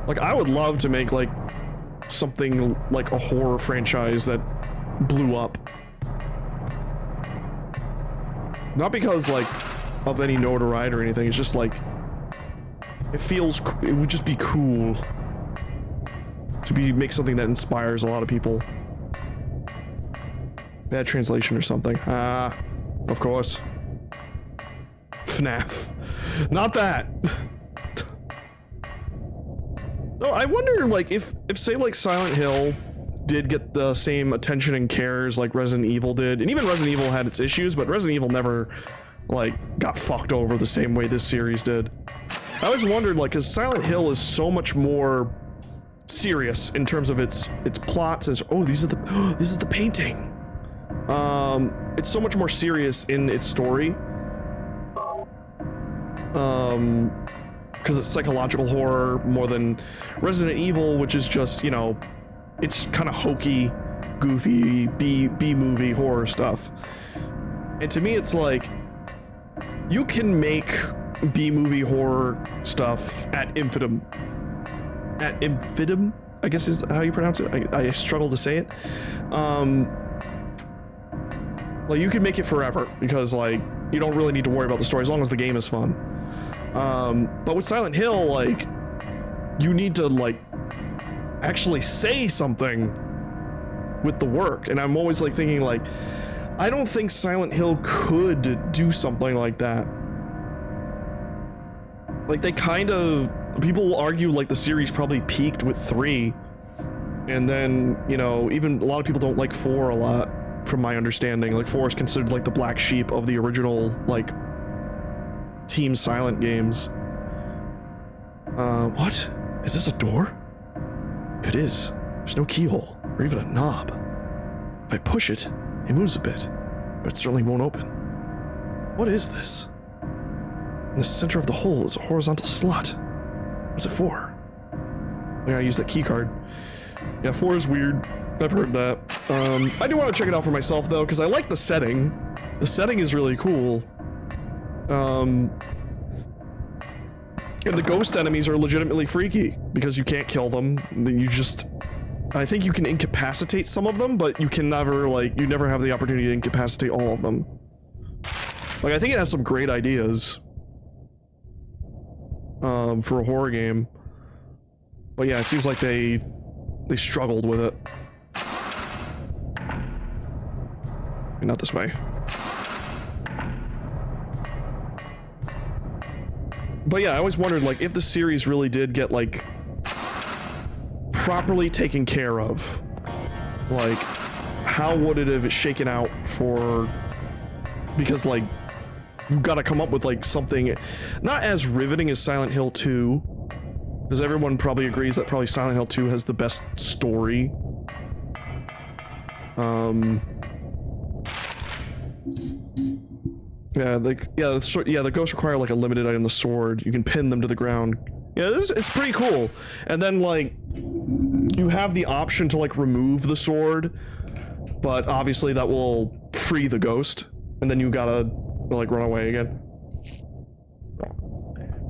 Like, I would love to make, like, something like a horror franchise that blew up. Not because, like, of any notoriety or anything, it's just, like, it would just be cool to make something that inspires a lot of people. Bad translation or something. Ah, of course. FNAF. Not that. No, I wonder, like, if say, like, Silent Hill did get the same attention and cares like Resident Evil did, and even Resident Evil had its issues, but Resident Evil never, like, got fucked over the same way this series did. I always wondered, like, because Silent Hill is so much more serious in terms of its plots. Oh, this is the painting. It's so much more serious in its story. Because it's psychological horror more than Resident Evil, which is just, you know, it's kind of hokey, goofy, B-movie horror stuff. And to me, it's like, you can make B-movie horror stuff at infinitum. At infinitum, I guess is how you pronounce it. I struggle to say it. Like, you can make it forever because, like, you don't really need to worry about the story as long as the game is fun. But with Silent Hill, like, you need to, like, actually say something with the work. And I'm always, like, thinking, like, I don't think Silent Hill could do something like that. Like, they kind of... People will argue, like, the series probably peaked with 3. And then, you know, even a lot of people don't like 4 a lot, from my understanding. Like, 4 is considered, like, the black sheep of the original, like, Team Silent games. What? Is this a door? If it is, there's no keyhole, or even a knob. If I push it, it moves a bit, but it certainly won't open. What is this? In the center of the hole is a horizontal slot. What's it for? I gotta use that key card. Yeah, 4 is weird. I've heard that. I do want to check it out for myself, though, because I like the setting. The setting is really cool. And the ghost enemies are legitimately freaky, because you can't kill them. You just... I think you can incapacitate some of them, but you can never, like, you never have the opportunity to incapacitate all of them. Like, I think it has some great ideas. For a horror game. But yeah, it seems like they struggled with it. Not this way. But yeah, I always wondered, like, if the series really did get, like, properly taken care of, like, how would it have shaken out for... Because, like, you've got to come up with, like, something not as riveting as Silent Hill 2, because everyone probably agrees that probably Silent Hill 2 has the best story. Yeah, the ghosts require, like, a limited item, the sword. You can pin them to the ground. Yeah, it's pretty cool. And then, like, you have the option to, like, remove the sword, but obviously that will free the ghost, and then you gotta, like, run away again.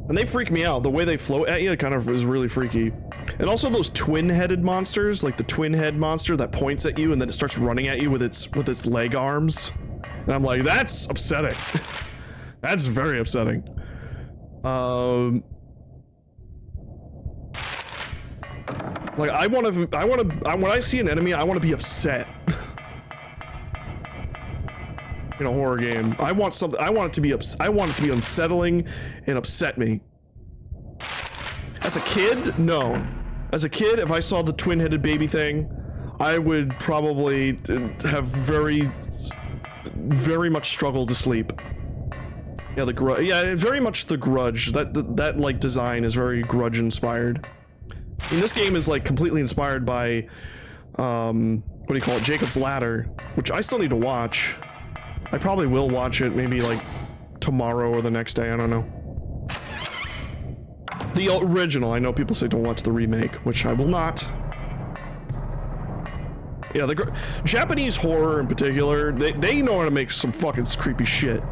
And they freak me out. The way they float at you kind of is really freaky. And also those twin-headed monsters, like the twin head monster that points at you and then it starts running at you with its leg arms. And I'm like, that's upsetting. That's very upsetting. Like, when I see an enemy, I want to be upset. In a horror game, I want it to be unsettling and upset me. As a kid, no. As a kid, if I saw the twin-headed baby thing, I would probably have very much struggled to sleep. Yeah, very much the Grudge. That like design is very Grudge inspired. And this game is like completely inspired by what do you call it? Jacob's Ladder, which I still need to watch. I probably will watch it maybe like tomorrow or the next day, I don't know. The original, I know people say don't watch the remake, which I will not. Yeah, the Japanese horror in particular, they know how to make some fucking creepy shit.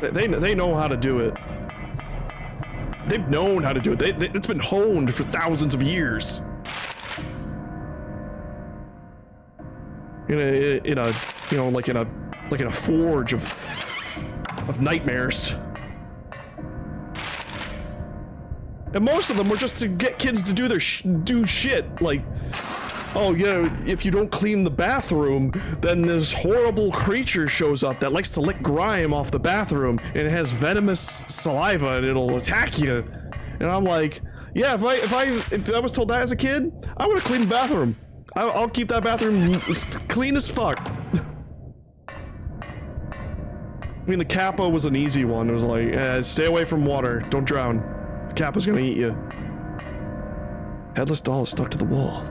They know how to do it. They've known how to do it. It's been honed for thousands of years. In a you know, like in a forge of nightmares. And most of them were just to get kids to do do shit like, oh, you know, if you don't clean the bathroom, then this horrible creature shows up that likes to lick grime off the bathroom, and it has venomous saliva, and it'll attack you. And I'm like, yeah, if I was told that as a kid, I would have cleaned the bathroom. I'll keep that bathroom clean as fuck. I mean, the Kappa was an easy one. It was like, stay away from water, don't drown. The Kappa's gonna eat you. Headless doll is stuck to the wall.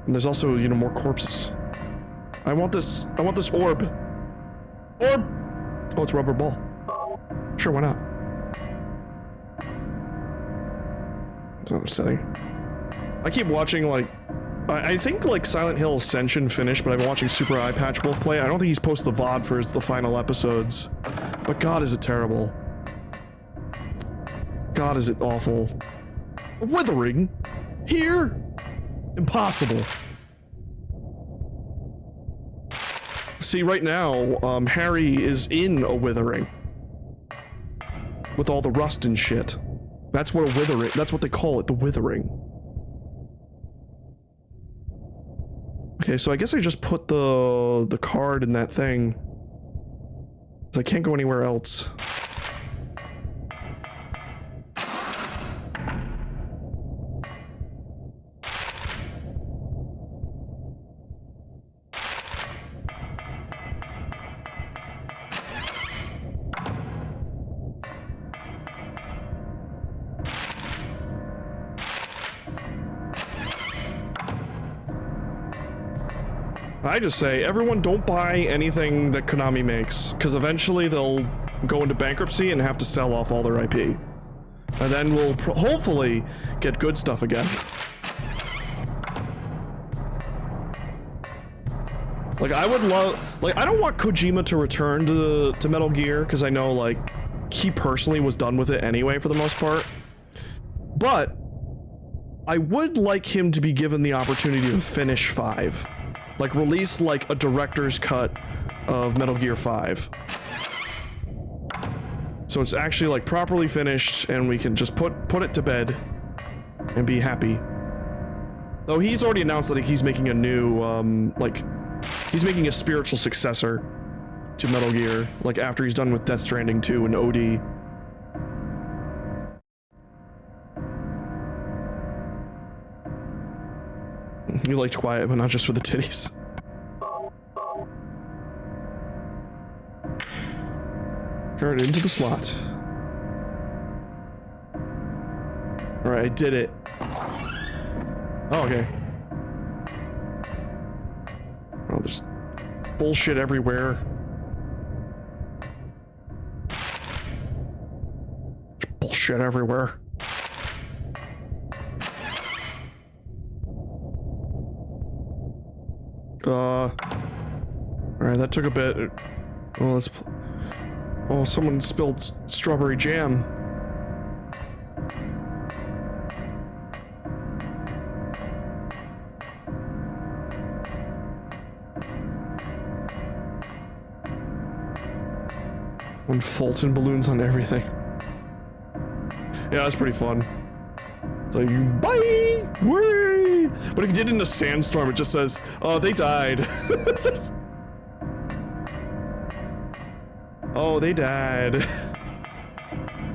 And there's also, you know, more corpses. I want this orb. Orb! Oh, it's a rubber ball. Sure, why not? It's not upsetting. I keep watching, like, I think, like, Silent Hill Ascension finished, but I've been watching Super Eye Patch Wolf play. I don't think he's posted the VOD for the final episodes. But God, is it terrible. God, is it awful. Withering? Here? Impossible. See, right now, Harry is in a withering. With all the rust and shit. That's what a withering, that's what they call it, the withering. Okay, so I guess I just put the card in that thing. So I can't go anywhere else. I just say, everyone don't buy anything that Konami makes, because eventually they'll go into bankruptcy and have to sell off all their IP. And then we'll hopefully get good stuff again. Like, I would love... Like, I don't want Kojima to return to Metal Gear, because I know, like, he personally was done with it anyway, for the most part. But, I would like him to be given the opportunity to finish 5. Like, release, like, a director's cut of Metal Gear 5. So it's actually, like, properly finished, and we can just put it to bed and be happy. Though he's already announced that like, he's making a new, like, he's making a spiritual successor to Metal Gear, like, after he's done with Death Stranding 2 and OD. You liked quiet, but not just for the titties. Card into the slot. Alright, I did it. Oh, okay. Oh, there's bullshit everywhere. There's bullshit everywhere. Alright, that took a bit. Well, let's... Oh, someone spilled strawberry jam. And Fulton balloons on everything. Yeah, that's pretty fun. So you bye! Whee! But if you did it in a sandstorm, it just says, oh, they died. Oh, they died.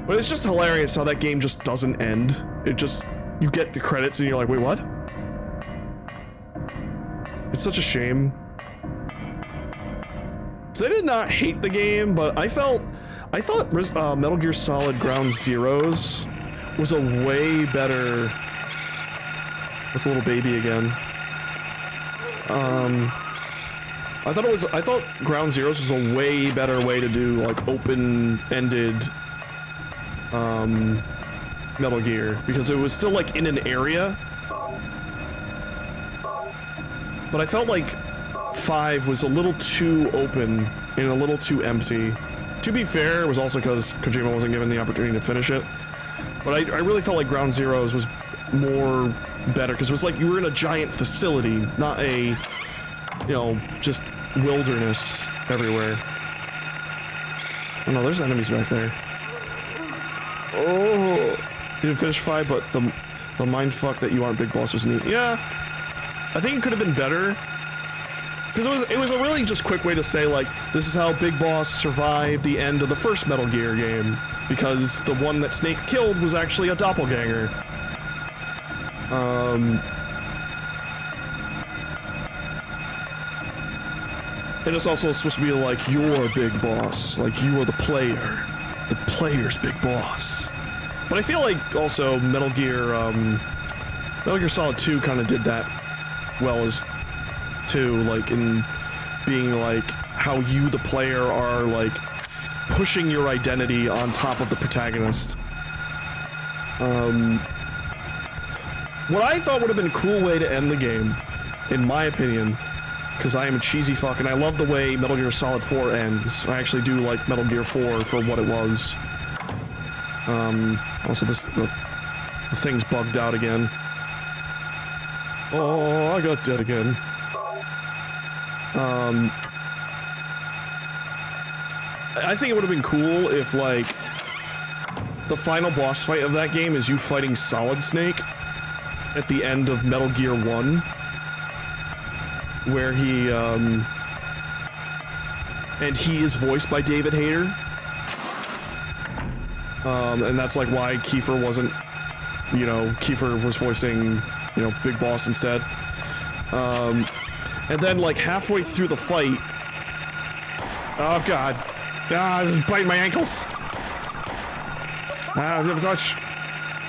But it's just hilarious how that game just doesn't end. It just, you get the credits and you're like, wait, what? It's such a shame. Because I did not hate the game, but I thought Metal Gear Solid Ground Zeroes was a way better... That's a little baby again. I thought Ground Zeroes was a way better way to do, like, open-ended, Metal Gear, because it was still, like, in an area. But I felt like 5 was a little too open and a little too empty. To be fair, it was also because Kojima wasn't given the opportunity to finish it. But I really felt like Ground Zeroes was more better, because it was like you were in a giant facility, not a, you know, just wilderness everywhere. Oh no, there's enemies back there. Oh, you didn't finish 5, but the mindfuck that you aren't Big Boss was neat. Yeah, I think it could have been better. Because it was a really just quick way to say, like, this is how Big Boss survived the end of the first Metal Gear game. Because the one that Snake killed was actually a doppelganger. And it's also supposed to be like, you're Big Boss. Like, you are the player. The player's Big Boss. But I feel like, also, Metal Gear Solid 2 kind of did that well as... too, like, in being, like, how you, the player, are, like, pushing your identity on top of the protagonist. What I thought would have been a cool way to end the game, in my opinion, because I am a cheesy fuck, and I love the way Metal Gear Solid 4 ends. I actually do like Metal Gear 4 for what it was. Also, the thing's bugged out again. Oh, I got dead again. I think it would have been cool if, like, the final boss fight of that game is you fighting Solid Snake at the end of Metal Gear 1, where he, and he is voiced by David Hayter. And that's, like, why Kiefer wasn't, you know, Kiefer was voicing, you know, Big Boss instead. And then, like, halfway through the fight... Oh, God. Ah, this is biting my ankles. Ah, touch.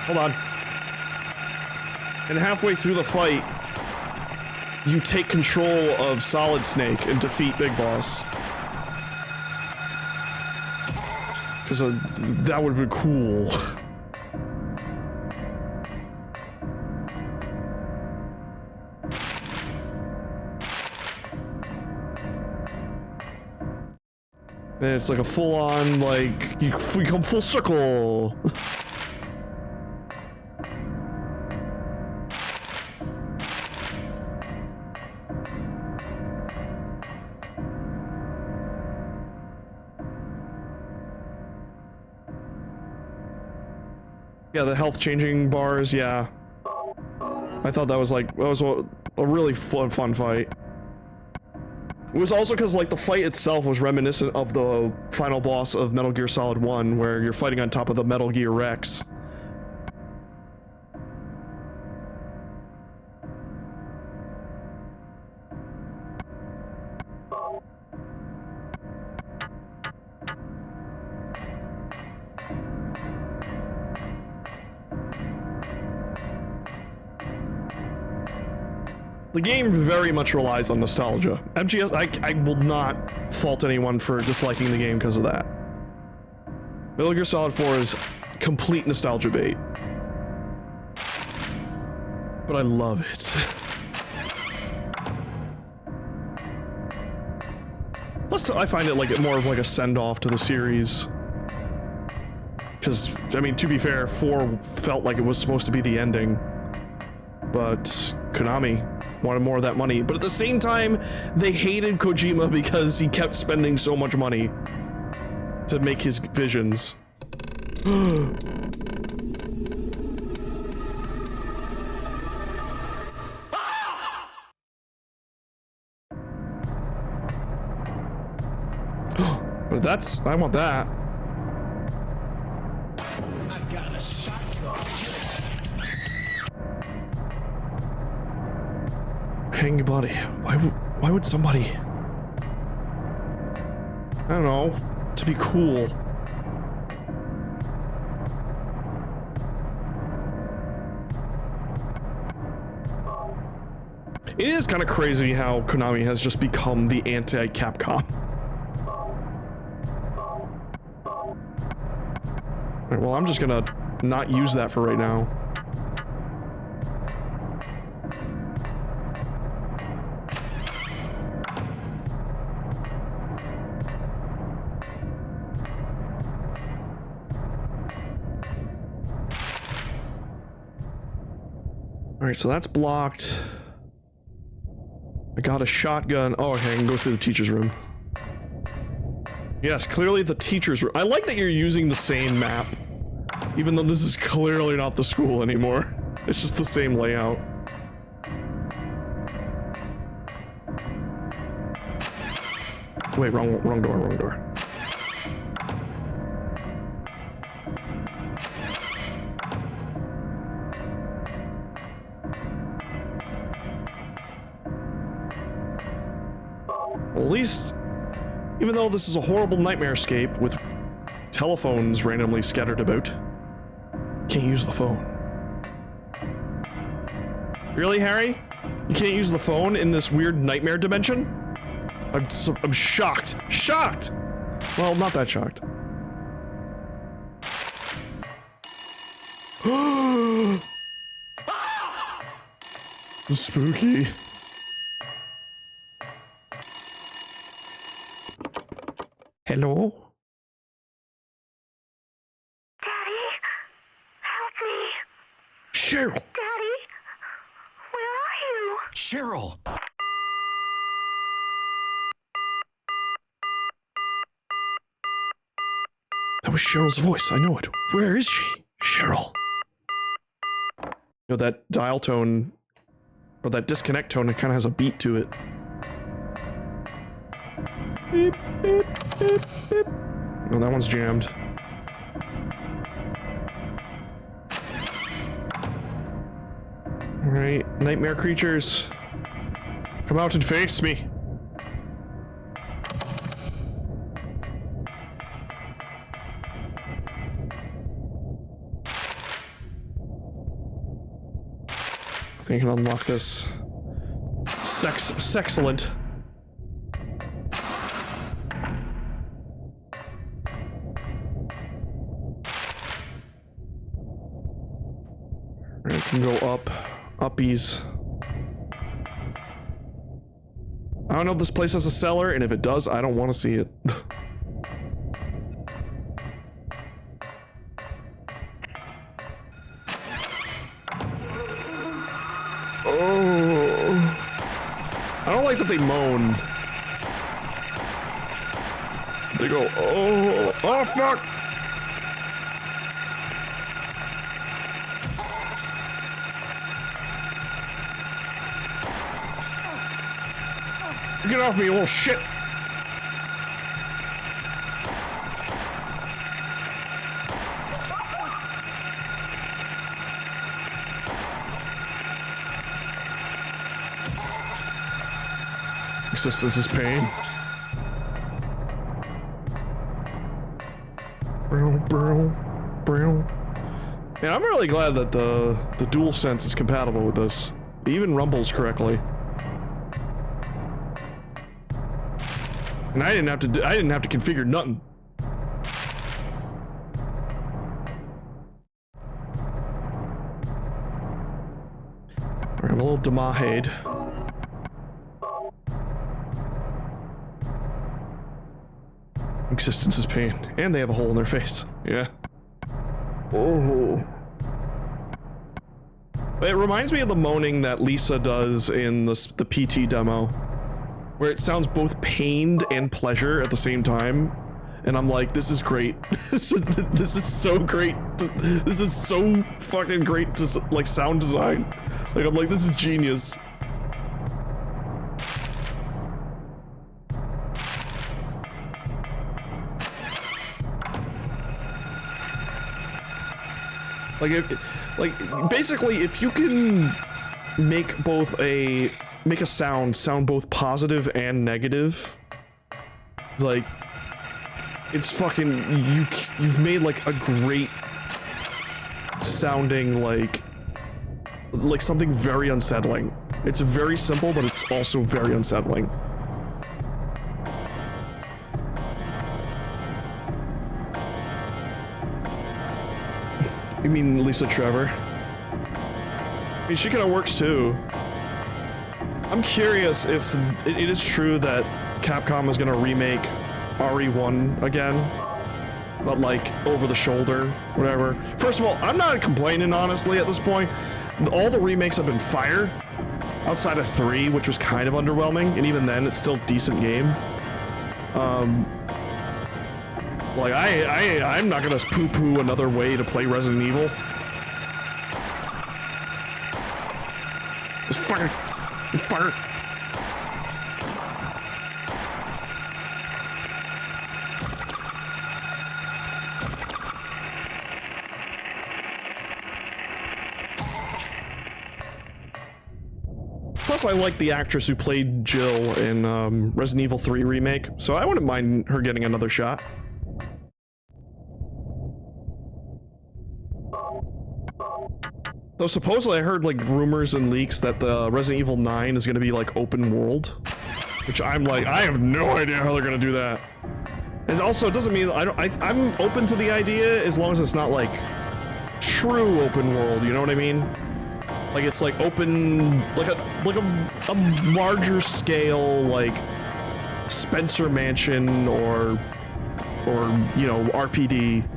Hold on. And halfway through the fight, you take control of Solid Snake and defeat Big Boss. Because that would have been cool. And it's like a full-on, like, you come full circle. Yeah, the health changing bars, yeah. I thought that was like, that was a really fun fight. It was also because, like, the fight itself was reminiscent of the final boss of Metal Gear Solid 1, where you're fighting on top of the Metal Gear Rex. The game very much relies on nostalgia. MGS, I will not fault anyone for disliking the game because of that. Metal Gear Solid 4 is complete nostalgia bait. But I love it. Plus, I find it like more of like a send-off to the series. Because, I mean, to be fair, 4 felt like it was supposed to be the ending. But Konami wanted more of that money, but at the same time, they hated Kojima because he kept spending so much money to make his visions. But that's, I want that. I got a shotgun. Hang your body. Why would somebody? I don't know. To be cool. It is kind of crazy how Konami has just become the anti-Capcom. Alright, well, I'm just gonna not use that for right now. Alright, so that's blocked. I got a shotgun. Oh, okay, I can go through the teacher's room. Yes, clearly the teacher's room. I like that you're using the same map. Even though this is clearly not the school anymore. It's just the same layout. Wait, wrong door, wrong door. Well, at least, even though this is a horrible nightmarescape with telephones randomly scattered about, can't use the phone. Really, Harry? You can't use the phone in this weird nightmare dimension? I'm shocked. Shocked! Well, not that shocked. Spooky. Hello? Daddy, help me. Cheryl! Daddy, where are you? That was Cheryl's voice. I know it. Where is she? Cheryl. You know, that dial tone, or that disconnect tone, it kind of has a beat to it. Beep, beep, beep, beep. Oh, that one's jammed. Alright, nightmare creatures. Come out and face me. I think I can unlock this. Sexcellent. I can go up. Uppies. I don't know if this place has a cellar, and if it does, I don't want to see it. Oh. I don't like that they moan. They go, oh, oh fuck! Get off me, you little shit! Existence is pain. Yeah, I'm really glad that the DualSense is compatible with this. It even rumbles correctly. And I didn't have to configure nothing. Alright, I'm a little demahade. Existence is pain. And they have a hole in their face. Yeah. Oh. It reminds me of the moaning that Lisa does in the PT demo, where it sounds both pained and pleasure at the same time. And I'm like, this is great. This is so great. This is so fucking great to, like, sound design. Like, I'm like, this is genius. Like, basically, if you can make a sound both positive and negative, like, it's fucking, you've made, like, a great sounding, like something very unsettling. It's very simple, but it's also very unsettling. You mean Lisa Trevor? I mean, she kind of works too. I'm curious if it is true that Capcom is gonna remake RE1 again, but like over the shoulder, whatever. First of all, I'm not complaining honestly at this point. All the remakes have been fire, outside of 3, which was kind of underwhelming, and even then, it's still a decent game. Like, I'm not gonna poo-poo another way to play Resident Evil. Just fucker. Plus, I like the actress who played Jill in Resident Evil 3 Remake, so I wouldn't mind her getting another shot. Though supposedly I heard like rumors and leaks that the Resident Evil 9 is gonna be like open world, which I'm like, I have no idea how they're gonna do that. And also, it doesn't mean I'm open to the idea as long as it's not like true open world. You know what I mean? Like it's like open, like a larger scale, like Spencer Mansion or you know, RPD.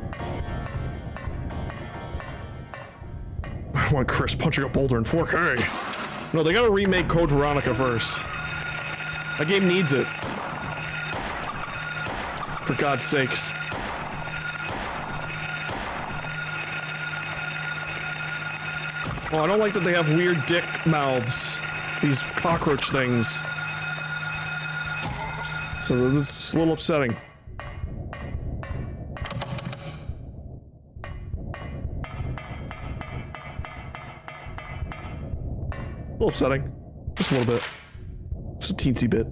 I want Chris punching a boulder in 4K. No, they gotta remake Code Veronica first. That game needs it. For God's sakes. Oh, I don't like that they have weird dick mouths. These cockroach things. So this is a little upsetting. A little upsetting. Just a little bit. Just a teensy bit.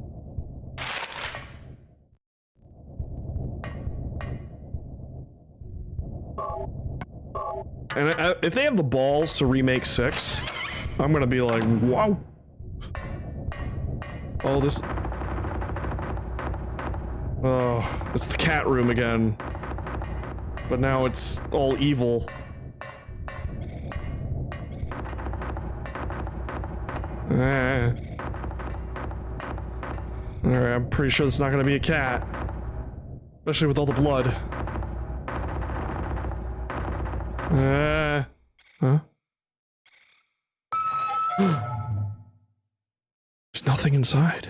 And if they have the balls to remake 6, I'm gonna be like, wow. Oh, this... Oh, it's the cat room again. But now it's all evil. Alright, I'm pretty sure it's not gonna be a cat. Especially with all the blood. Huh? There's nothing inside.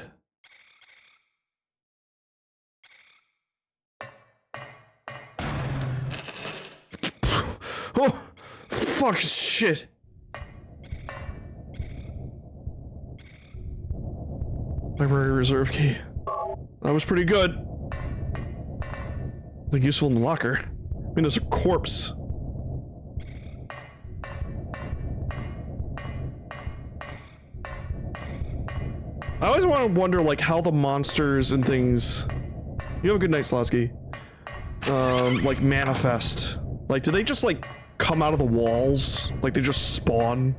Oh, fuck shit. Library reserve key. That was pretty good. I think useful in the locker. I mean, there's a corpse. I always want to wonder, like, how the monsters and things... You have a good night, Slosky. Like, manifest. Like, do they just, like, come out of the walls? Like, they just spawn?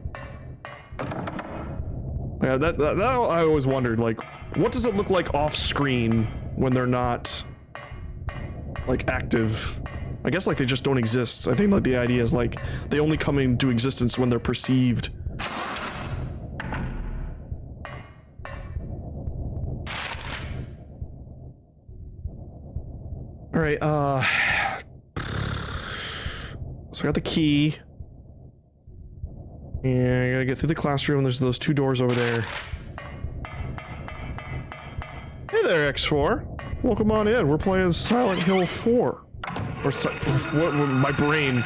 Yeah, that I always wondered, like, what does it look like off-screen when they're not, like, active? I guess, like, they just don't exist. I think, like, the idea is, like, they only come into existence when they're perceived. Alright, so I got the key. And I gotta get through the classroom. There's those 2 doors over there. Hey there, X4. Welcome on in. We're playing Silent Hill 4. Or, what, my brain.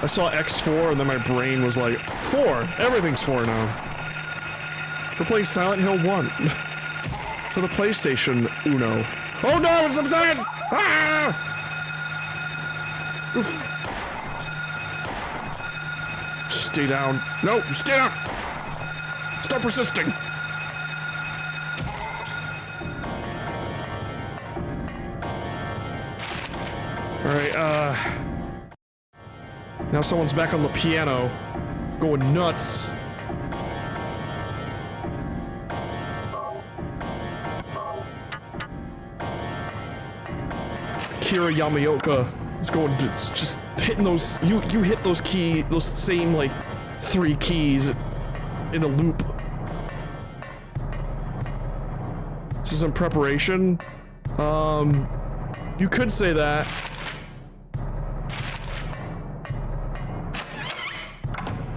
I saw X4 and then my brain was like, 4! Everything's 4 now. We're playing Silent Hill 1. For the PlayStation Uno. Oh no, it's sometimes! Ah! Oof. Stay down. No, stay down! Stop persisting! Alright, now someone's back on the piano. Going nuts. Akira Yamaoka is going, just hitting those, you hit those those same, like, 3 keys in a loop. This is in preparation? You could say that.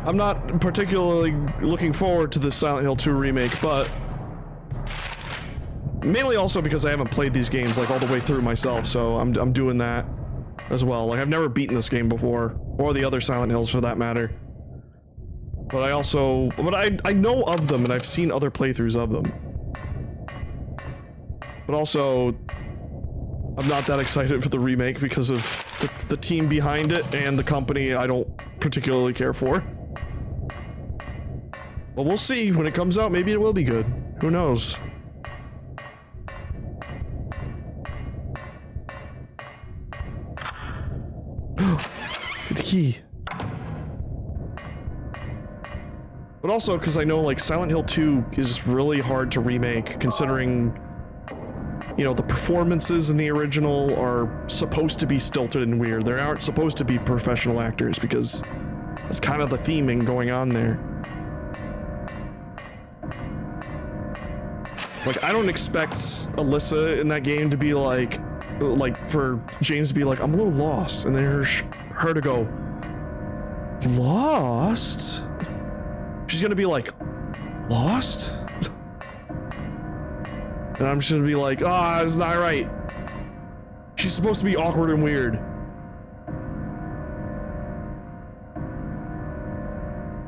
I'm not particularly looking forward to the Silent Hill 2 remake, but mainly also because I haven't played these games like all the way through myself, so I'm doing that as well. Like, I've never beaten this game before, or the other Silent Hills for that matter. But I know of them and I've seen other playthroughs of them. But also, I'm not that excited for the remake because of the team behind it and the company I don't particularly care for. But we'll see when it comes out. Maybe it will be good. Who knows? Get the key. But also, because I know, like, Silent Hill 2 is really hard to remake, considering, you know, the performances in the original are supposed to be stilted and weird. They aren't supposed to be professional actors, because that's kind of the theming going on there. Like, I don't expect Alyssa in that game to be like, for James to be like, I'm a little lost, and then her to go, lost? She's gonna be like, lost? And I'm just gonna be like, ah, it's not right. She's supposed to be awkward and weird.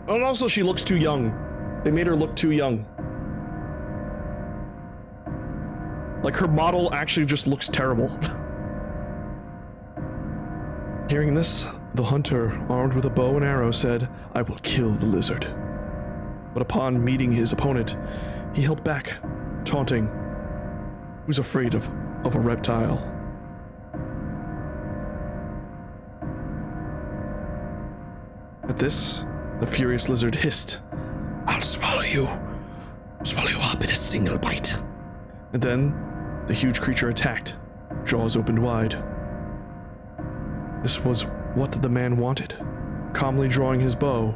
Oh, and also she looks too young. They made her look too young. Like, her model actually just looks terrible. Hearing this, the hunter, armed with a bow and arrow, said, "I will kill the lizard." But upon meeting his opponent, he held back, taunting, "Who's afraid of a reptile?" At this, the furious lizard hissed, "I'll swallow you up in a single bite." And then, the huge creature attacked, jaws opened wide. This was what the man wanted. Calmly drawing his bow,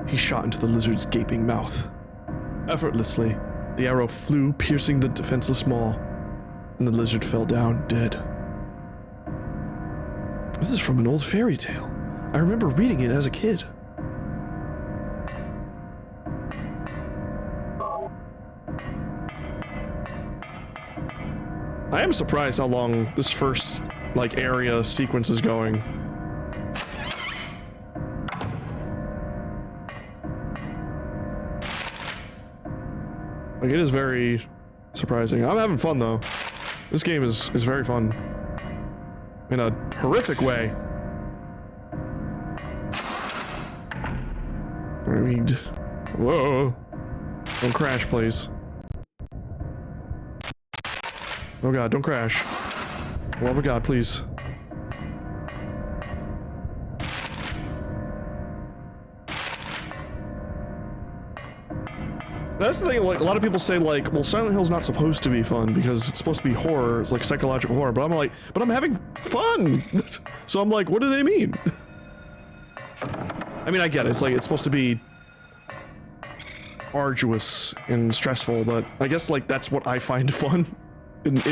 he shot into the lizard's gaping mouth. Effortlessly, the arrow flew, piercing the defenseless maw, and the lizard fell down dead. This is from an old fairy tale. I remember reading it as a kid. I am surprised how long this first, like, area sequence is going. Like, it is very surprising. I'm having fun, though. This game is very fun. In a horrific way. I mean, whoa. Don't crash, please. Oh god, don't crash. Love of God, please. That's the thing, like, a lot of people say, like, well, Silent Hill's not supposed to be fun because it's supposed to be horror, it's like psychological horror, but I'm like, but I'm having fun! So I'm like, what do they mean? I mean, I get it, it's like, it's supposed to be arduous and stressful, but I guess, like, that's what I find fun in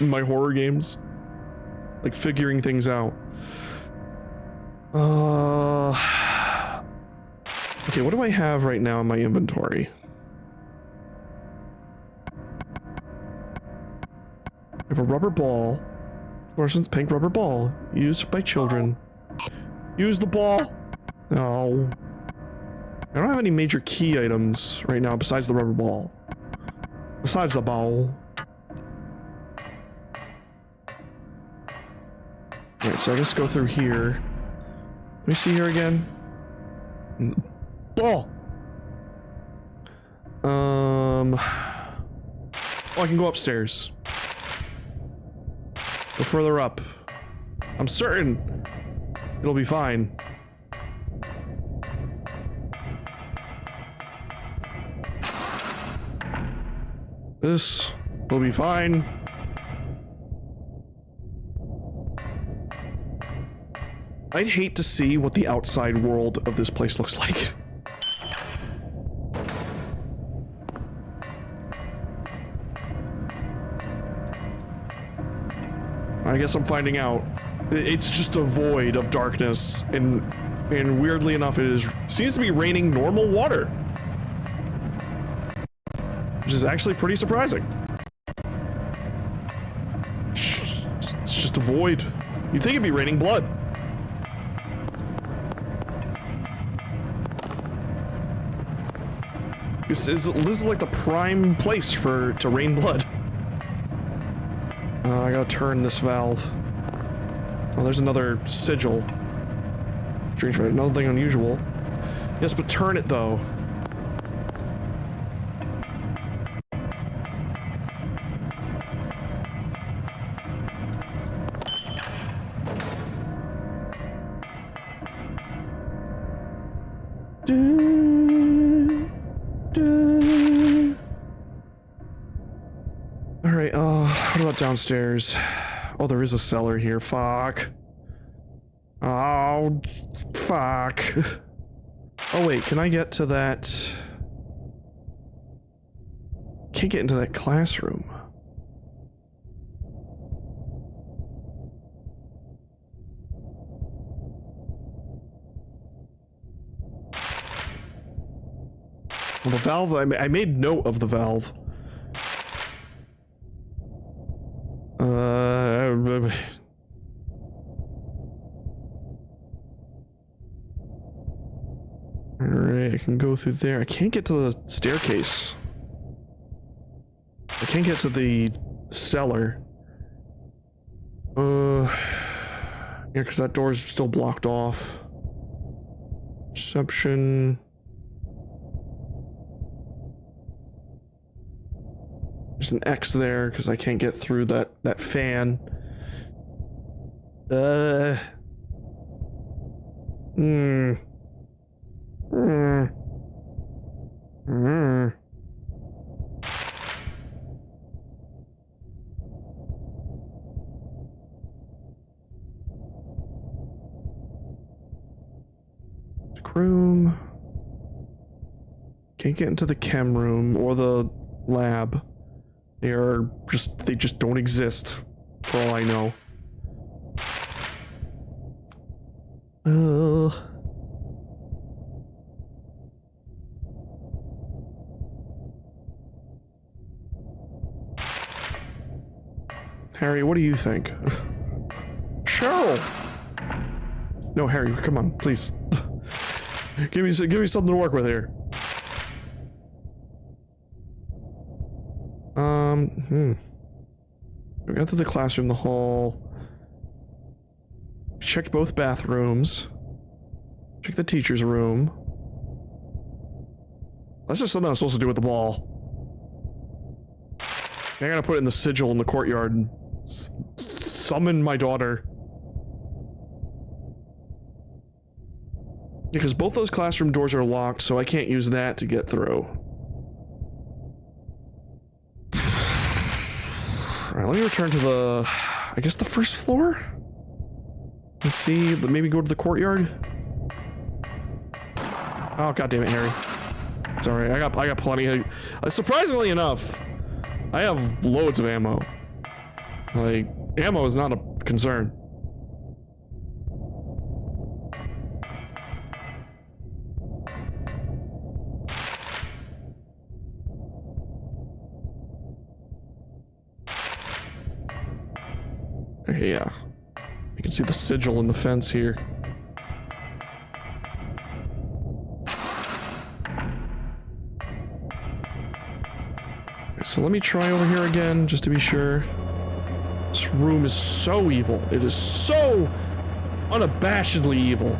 my horror games. Like, figuring things out. Okay, what do I have right now in my inventory? I have a rubber ball. Morrison's pink rubber ball. Used by children. Use the ball! No. I don't have any major key items right now besides the rubber ball. Besides the ball. Alright, so I guess go through here. Let me see here again. Ball! Oh, I can go upstairs. Go further up. I'm certain it'll be fine. This will be fine. I'd hate to see what the outside world of this place looks like. I guess I'm finding out. It's just a void of darkness, and weirdly enough, seems to be raining normal water, which is actually pretty surprising. It's just a void. You'd think it'd be raining blood. This is like the prime place to rain blood. I gotta turn this valve. Oh, there's another sigil. Strange, right? Nothing unusual. Yes, but turn it though. Alright, what about downstairs? Oh, there is a cellar here. Fuck. Oh, fuck. Oh, wait, can I get to that? Can't get into that classroom. Well, the valve, I made note of the valve. Alright, I can go through there. I can't get to the staircase. I can't get to the cellar. Yeah, because that door's still blocked off. Perception. There's an X there because I can't get through that fan. Room. Can't get into the chem room or the lab. They just don't exist, for all I know. Harry, what do you think? Cheryl! No, Harry, come on, please. Give me something to work with here. We got to the classroom, the hall. Checked both bathrooms. Checked the teacher's room. That's just something I'm supposed to do with the ball. I gotta put it in the sigil in the courtyard and summon my daughter. Because both those classroom doors are locked, so I can't use that to get through. Alright, let me return to I guess the first floor? And see, maybe go to the courtyard? Oh, god damn it, Harry. It's alright, I got plenty. Surprisingly enough, I have loads of ammo. Like, ammo is not a concern. Yeah. You can see the sigil in the fence here. Okay, so let me try over here again, just to be sure. This room is so evil. It is so unabashedly evil.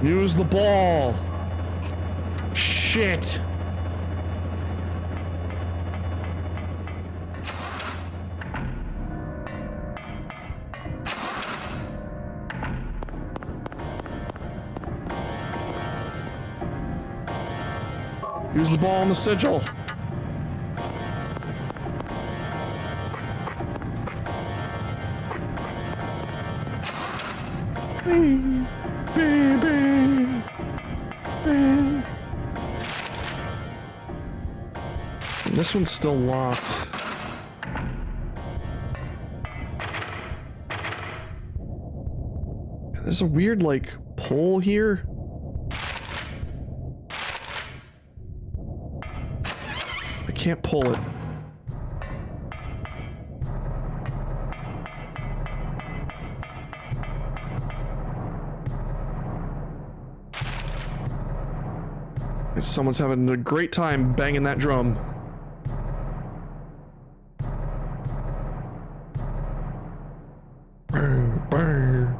Use the ball. Shit. Use the ball on the sigil. And this one's still locked. There's a weird, like, pole here. I can't pull it. Someone's having a great time banging that drum. Burr, burr.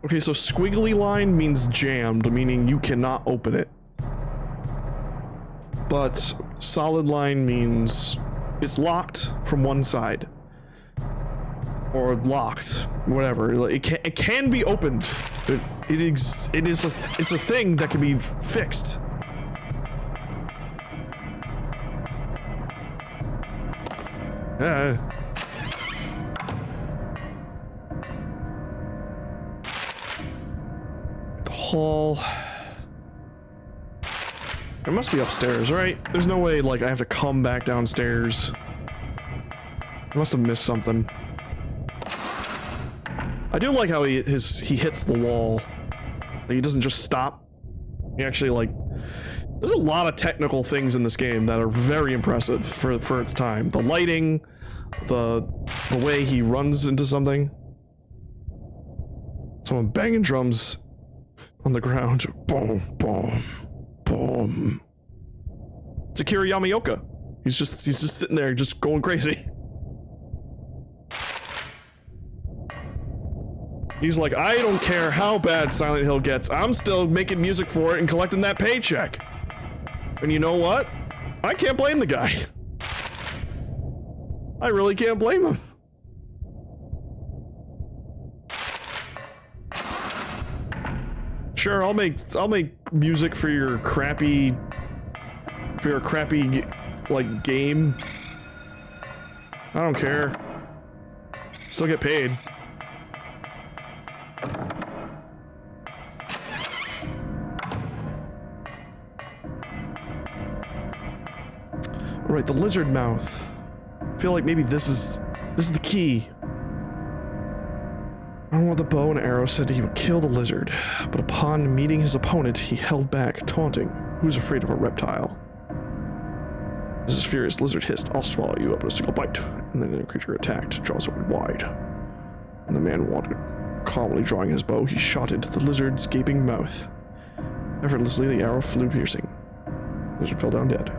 Okay, so squiggly line means jammed, meaning you cannot open it. But solid line means it's locked from one side. Or locked, whatever. It can be opened. It's a thing that can be fixed. The hall. It must be upstairs, right? There's no way, like, I have to come back downstairs. I must have missed something. I do like how he hits the wall. Like, he doesn't just stop. He actually, like... There's a lot of technical things in this game that are very impressive for its time. The lighting, The way he runs into something. Someone banging drums on the ground. Boom, boom, boom. It's Akira Yamaoka. He's just sitting there, just going crazy. He's like, I don't care how bad Silent Hill gets, I'm still making music for it and collecting that paycheck. And you know what? I can't blame the guy. I really can't blame him. Sure, I'll make music for your crappy like game. I don't care. Still get paid. Alright, the lizard mouth. I feel like maybe this is the key. Armed with a bow and arrow said he would kill the lizard, but upon meeting his opponent, he held back, taunting. Who's afraid of a reptile? As his furious lizard hissed, I'll swallow you up in a single bite. And then the creature attacked, jaws opened wide. And the man wandered. Calmly drawing his bow, he shot into the lizard's gaping mouth. Effortlessly, the arrow flew piercing. The lizard fell down dead.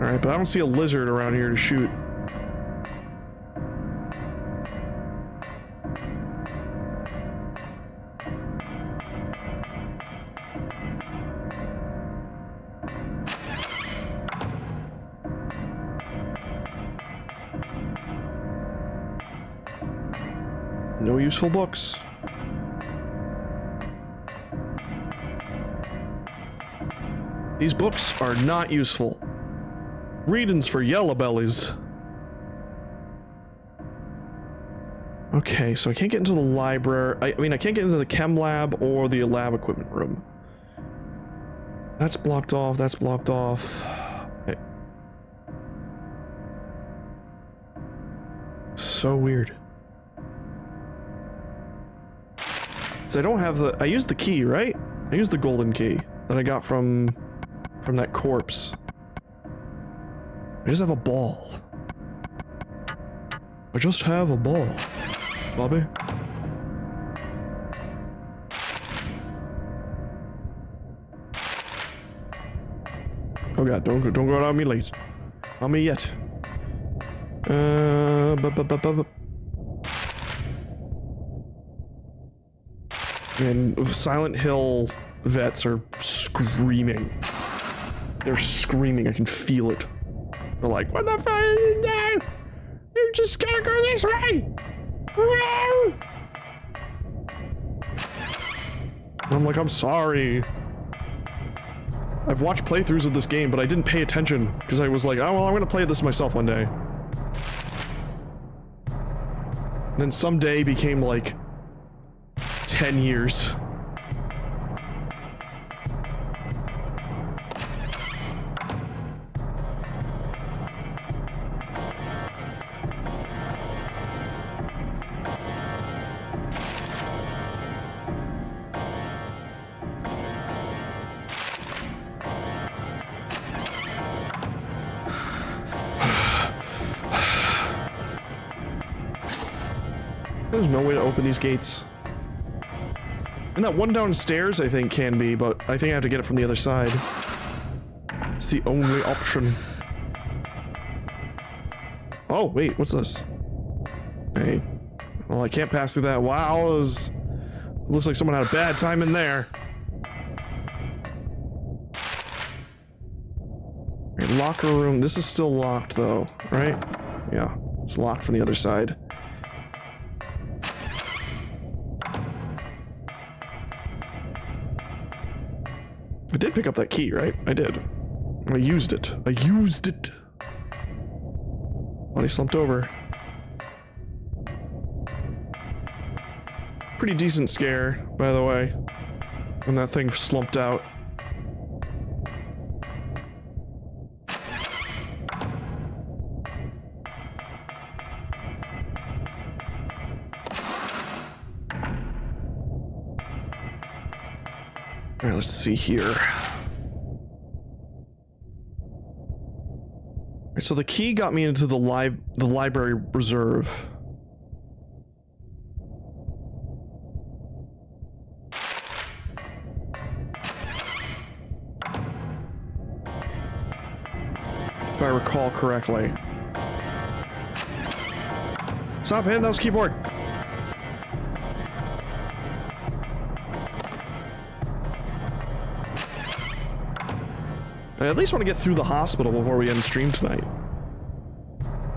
Alright, but I don't see a lizard around here to shoot. No useful books. These books are not useful. Readings for yellow bellies. Okay, so I can't get into the library. I mean, I can't get into the chem lab or the lab equipment room. That's blocked off. That's blocked off. So weird. So I don't have the. I used the key, right? I used the golden key that I got from that corpse. I just have a ball. I just have a ball, Bobby. Oh god, don't go out on me late. On me yet. And Silent Hill vets are screaming. They're screaming, I can feel it. They're like, what the fuck are you doing? You just gotta go this way! And I'm like, I'm sorry. I've watched playthroughs of this game, but I didn't pay attention, because I was like, oh well, I'm gonna play this myself one day. And then someday became like 10 years. There's no way to open these gates. And that one downstairs, I think, can be, but I think I have to get it from the other side. It's the only option. Oh, wait, what's this? Hey. Well, I can't pass through that. Wow, looks like someone had a bad time in there. Okay, locker room. This is still locked, though, right? Yeah, it's locked from the other side. I did pick up that key, right? I did. I used it. I used it. Body slumped over. Pretty decent scare, by the way, when that thing slumped out. Alright, let's see here. So the key got me into the library reserve. If I recall correctly. Stop hitting those keyboard. I at least want to get through the hospital before we end stream tonight.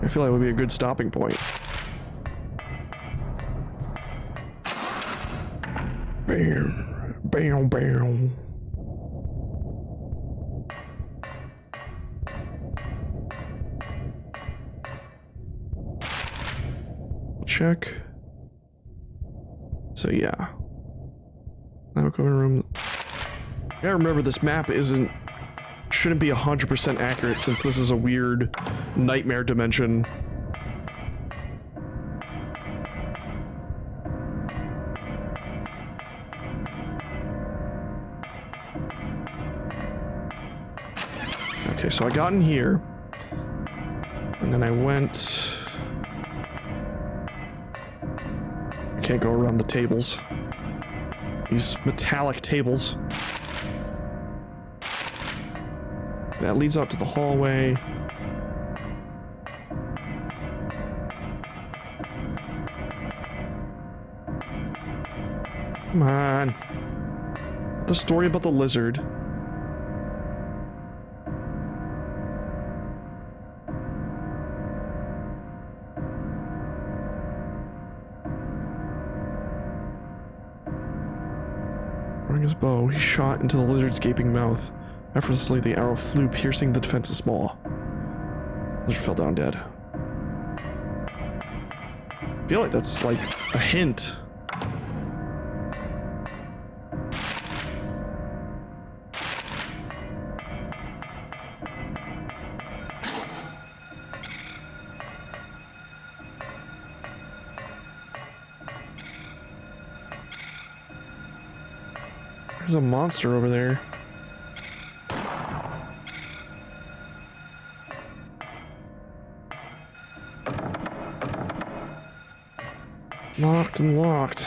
I feel like it would be a good stopping point. Bam, bam, bam. Check. So yeah. Now go in room. I gotta remember this map shouldn't be 100% accurate since this is a weird nightmare dimension. Okay, so I got in here. And then I went... I can't go around the tables. These metallic tables. That leads out to the hallway. Come on. The story about the lizard. Running his bow, he shot into the lizard's gaping mouth. Effortlessly, the arrow flew, piercing the defense's maw. Lizard fell down dead. I feel like that's like a hint. There's a monster over there. Locked and locked.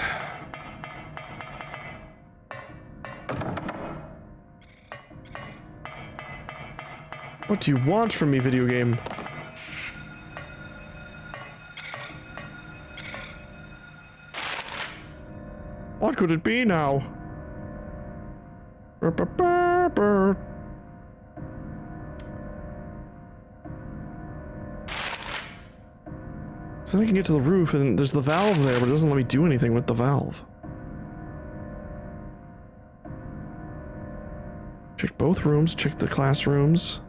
What do you want from me, video game? What could it be now? So then I can get to the roof, and there's the valve there, but it doesn't let me do anything with the valve. Check both rooms, check the classrooms.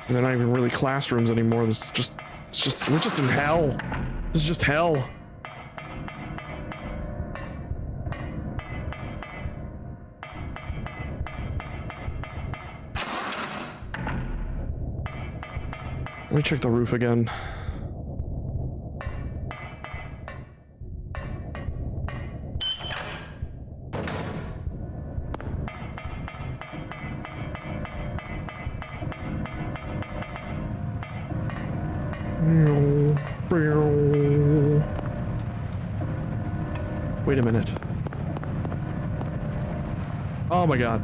And they're not even really classrooms anymore. This is just, we're just in hell. This is just hell. Let me check the roof again. Wait a minute. Oh my god.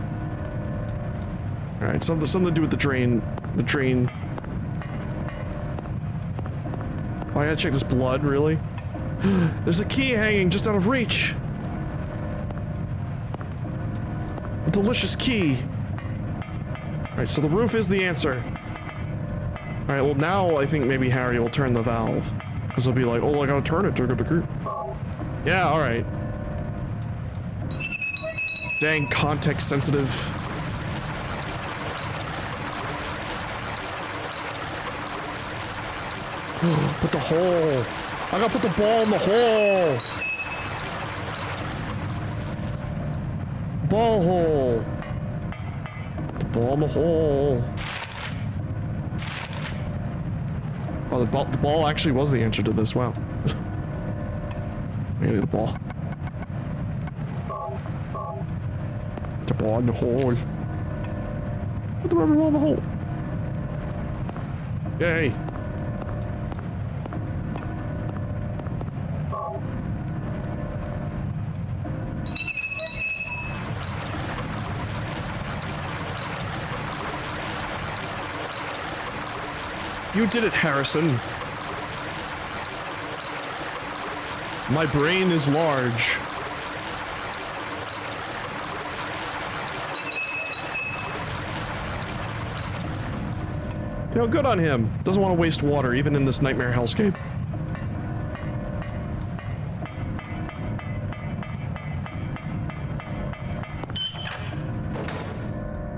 Alright, something to do with the drain. The drain. Oh, I gotta check this blood, really? There's a key hanging just out of reach! A delicious key! Alright, so the roof is the answer. Alright, well now I think maybe Harry will turn the valve. Because he'll be like, oh, I gotta turn it. Yeah, alright. Dang, context sensitive. Put the hole. I gotta put the ball in the hole. Ball hole. Put the ball in the hole. Oh, the ball actually was the answer to this. Wow. Maybe the ball. Put the ball in the hole. Put the rubber ball in the hole. Yay. You did it, Harrison. My brain is large. You know, good on him. Doesn't want to waste water, even in this nightmare hellscape.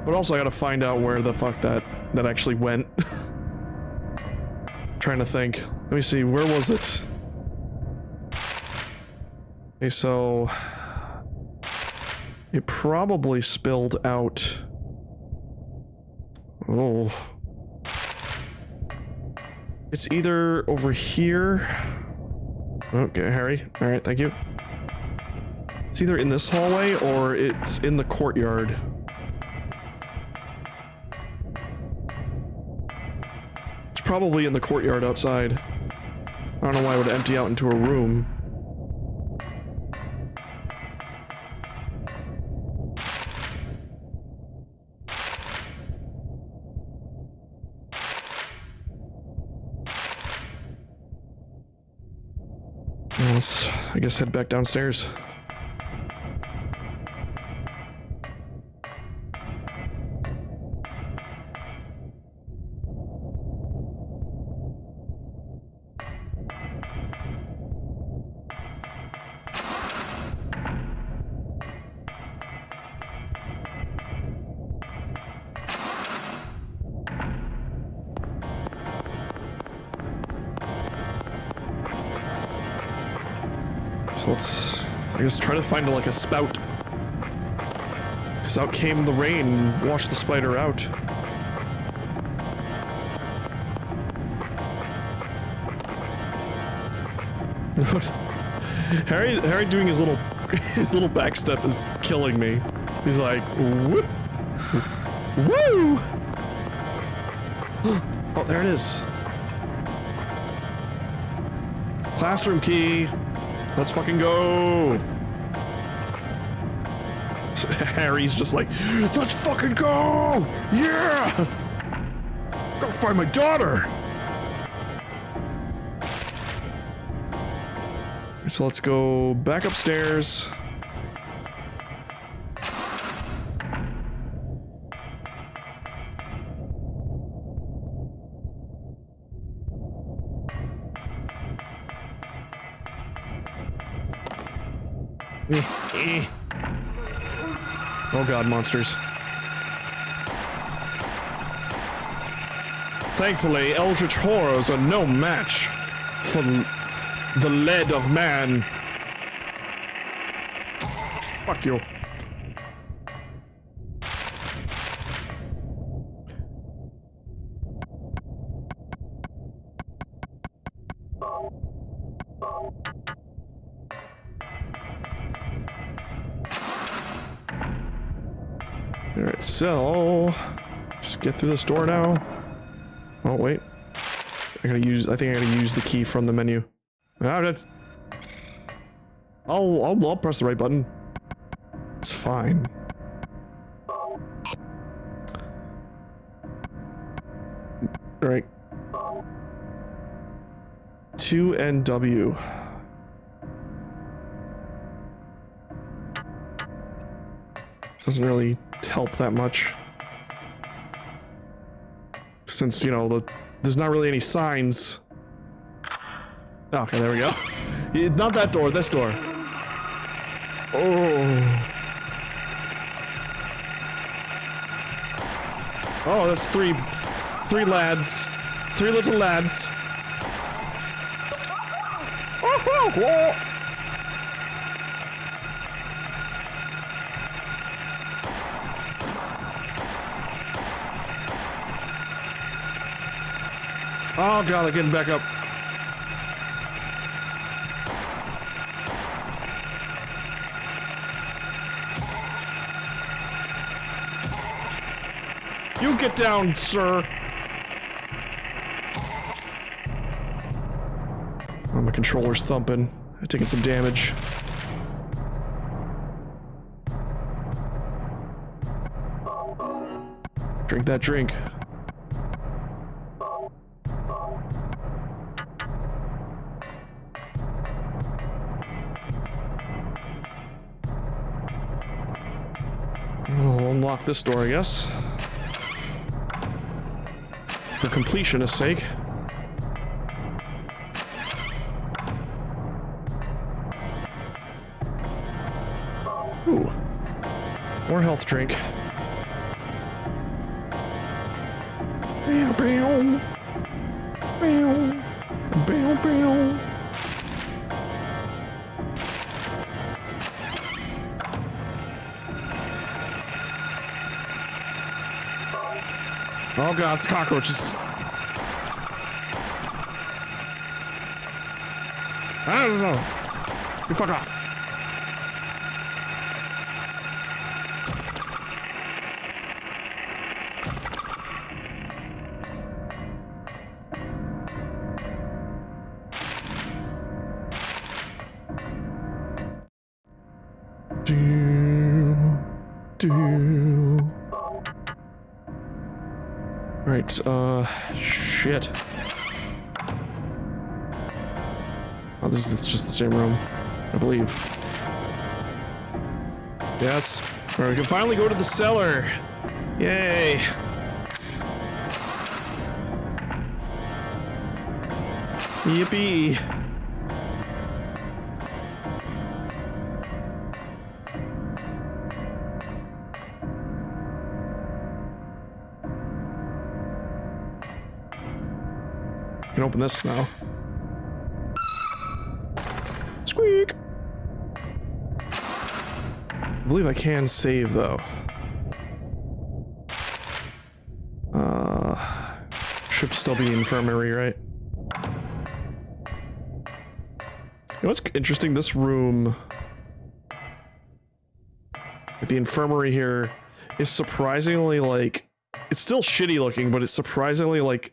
But also, I gotta find out where the fuck that actually went. Trying to think. Let me see, where was it? Okay, so... it probably spilled out. Oh. It's either over here. Okay, Harry. Alright, thank you. It's either in this hallway or it's in the courtyard. It's probably in the courtyard outside. I don't know why it would empty out into a room. Let's, I guess, head back downstairs. So let's, I guess, try to find like a spout. Because out came the rain and washed the spider out. Harry doing his little back step is killing me. He's like, whoop, woo! Oh, there it is. Classroom key. Let's fucking go! Harry's just like, let's fucking go! Yeah! Go find my daughter! So let's go back upstairs. Oh god, monsters. Thankfully, eldritch horrors are no match for the lead of man. Fuck you. Alright, so just get through this door now. Oh wait. I think I gotta use the key from the menu. Alright. I'll press the right button. It's fine. Alright. 2NW. Doesn't really help that much. Since, you know, there's not really any signs. Okay, there we go. Not that door, this door. Oh. Oh, that's three lads. Three little lads. Oh, whoa. Oh god, they're getting back up. You get down, sir. Oh, my controller's thumping. I'm taking some damage. Drink that drink. I'll unlock this door, I guess. For completionist's sake. Ooh. More health drink. Bow, bow. Bow. Bow, bow. Oh god, it's cockroaches. I don't know. You fuck off. Alright, shit. Oh, this is just the same room, I believe. Yes. Alright, we can finally go to the cellar. Yay. Yippee. I can open this now. Squeak! I believe I can save, though. Should still be the infirmary, right? You know what's interesting? This room... the infirmary here is surprisingly, like... it's still shitty looking, but it's surprisingly, like...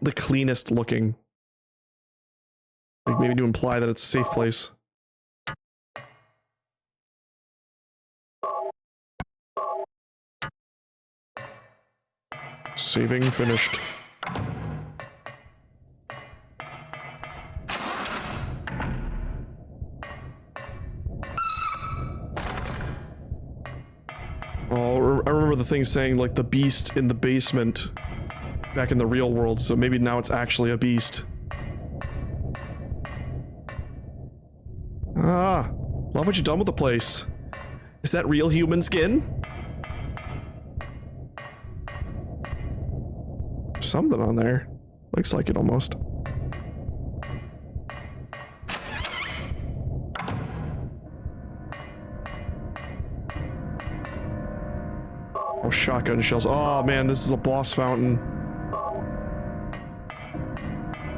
the cleanest looking. Like, maybe to imply that it's a safe place. Saving finished. Oh, I remember the thing saying, like, the beast in the basement back in the real world, so maybe now it's actually a beast. Ah, love what you done with the place. Is that real human skin? Something on there. Looks like it almost. Oh, shotgun shells. Oh man, this is a boss fountain.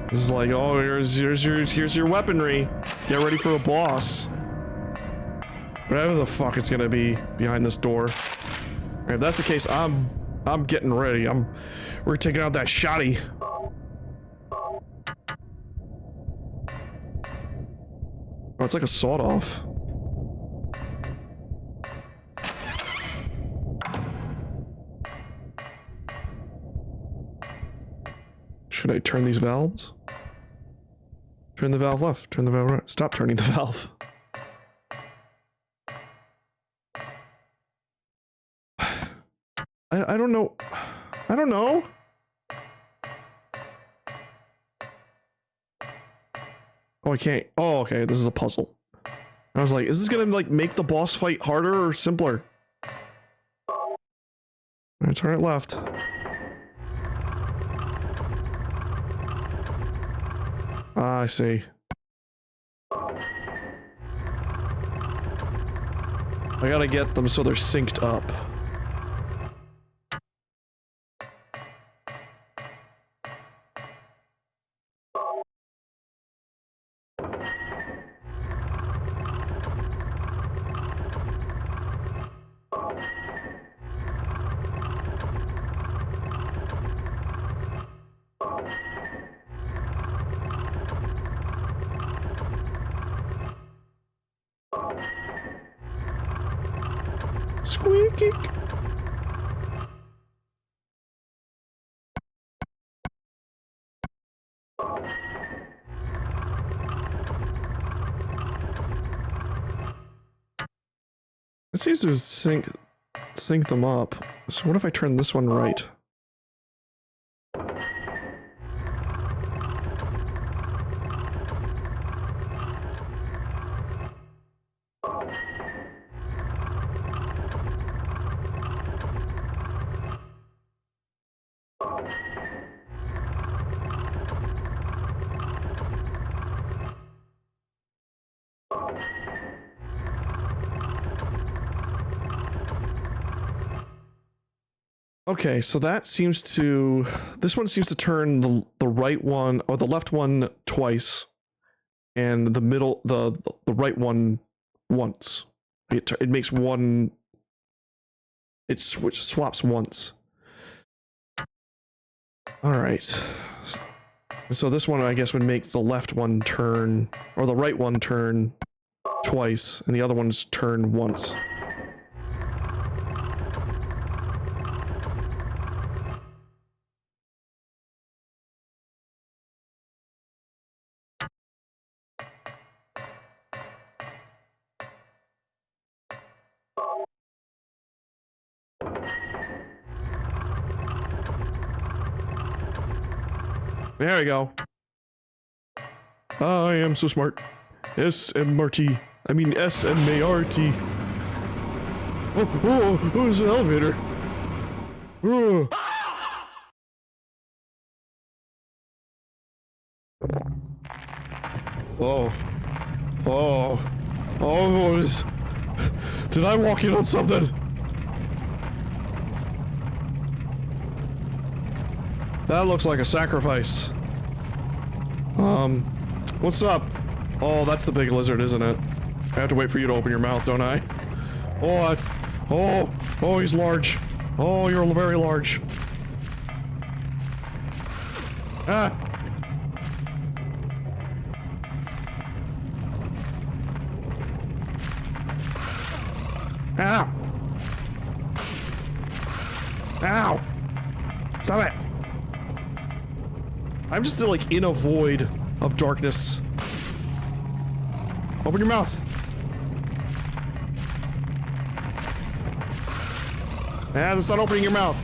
This is like, oh, here's your weaponry. Get ready for a boss. Whatever the fuck it's gonna be behind this door. If that's the case, I'm getting ready. We're taking out that shotty. Oh, it's like a sawed-off. Should I turn these valves? Turn the valve left, turn the valve right. Stop turning the valve. I don't know. I don't know. Oh, I can't. Oh, okay, this is a puzzle. I was like, is this gonna, like, make the boss fight harder or simpler? Alright, turn it left. Ah, I see. I gotta get them so they're synced up. Squeaking. It seems to sync them up. So what if I turn this one right? Okay, so that seems to... This one seems to turn the right one, or the left one twice, and the middle, the right one once. It makes one... It swaps once. Alright. So this one, I guess, would make the left one turn, or the right one turn twice, and the other one's turn once. There we go. I am so smart. S-M-R-T. I mean S-M-A-R-T. Oh, there's an elevator. Oh. Oh. Oh. Oh, did I walk in on something? That looks like a sacrifice. What's up? Oh, that's the big lizard, isn't it? I have to wait for you to open your mouth, don't I? Oh, he's large. Oh, you're very large. Ah! Ow! Ow! Stop it! I'm just like in a void of darkness. Open your mouth. Ah, that's not opening your mouth.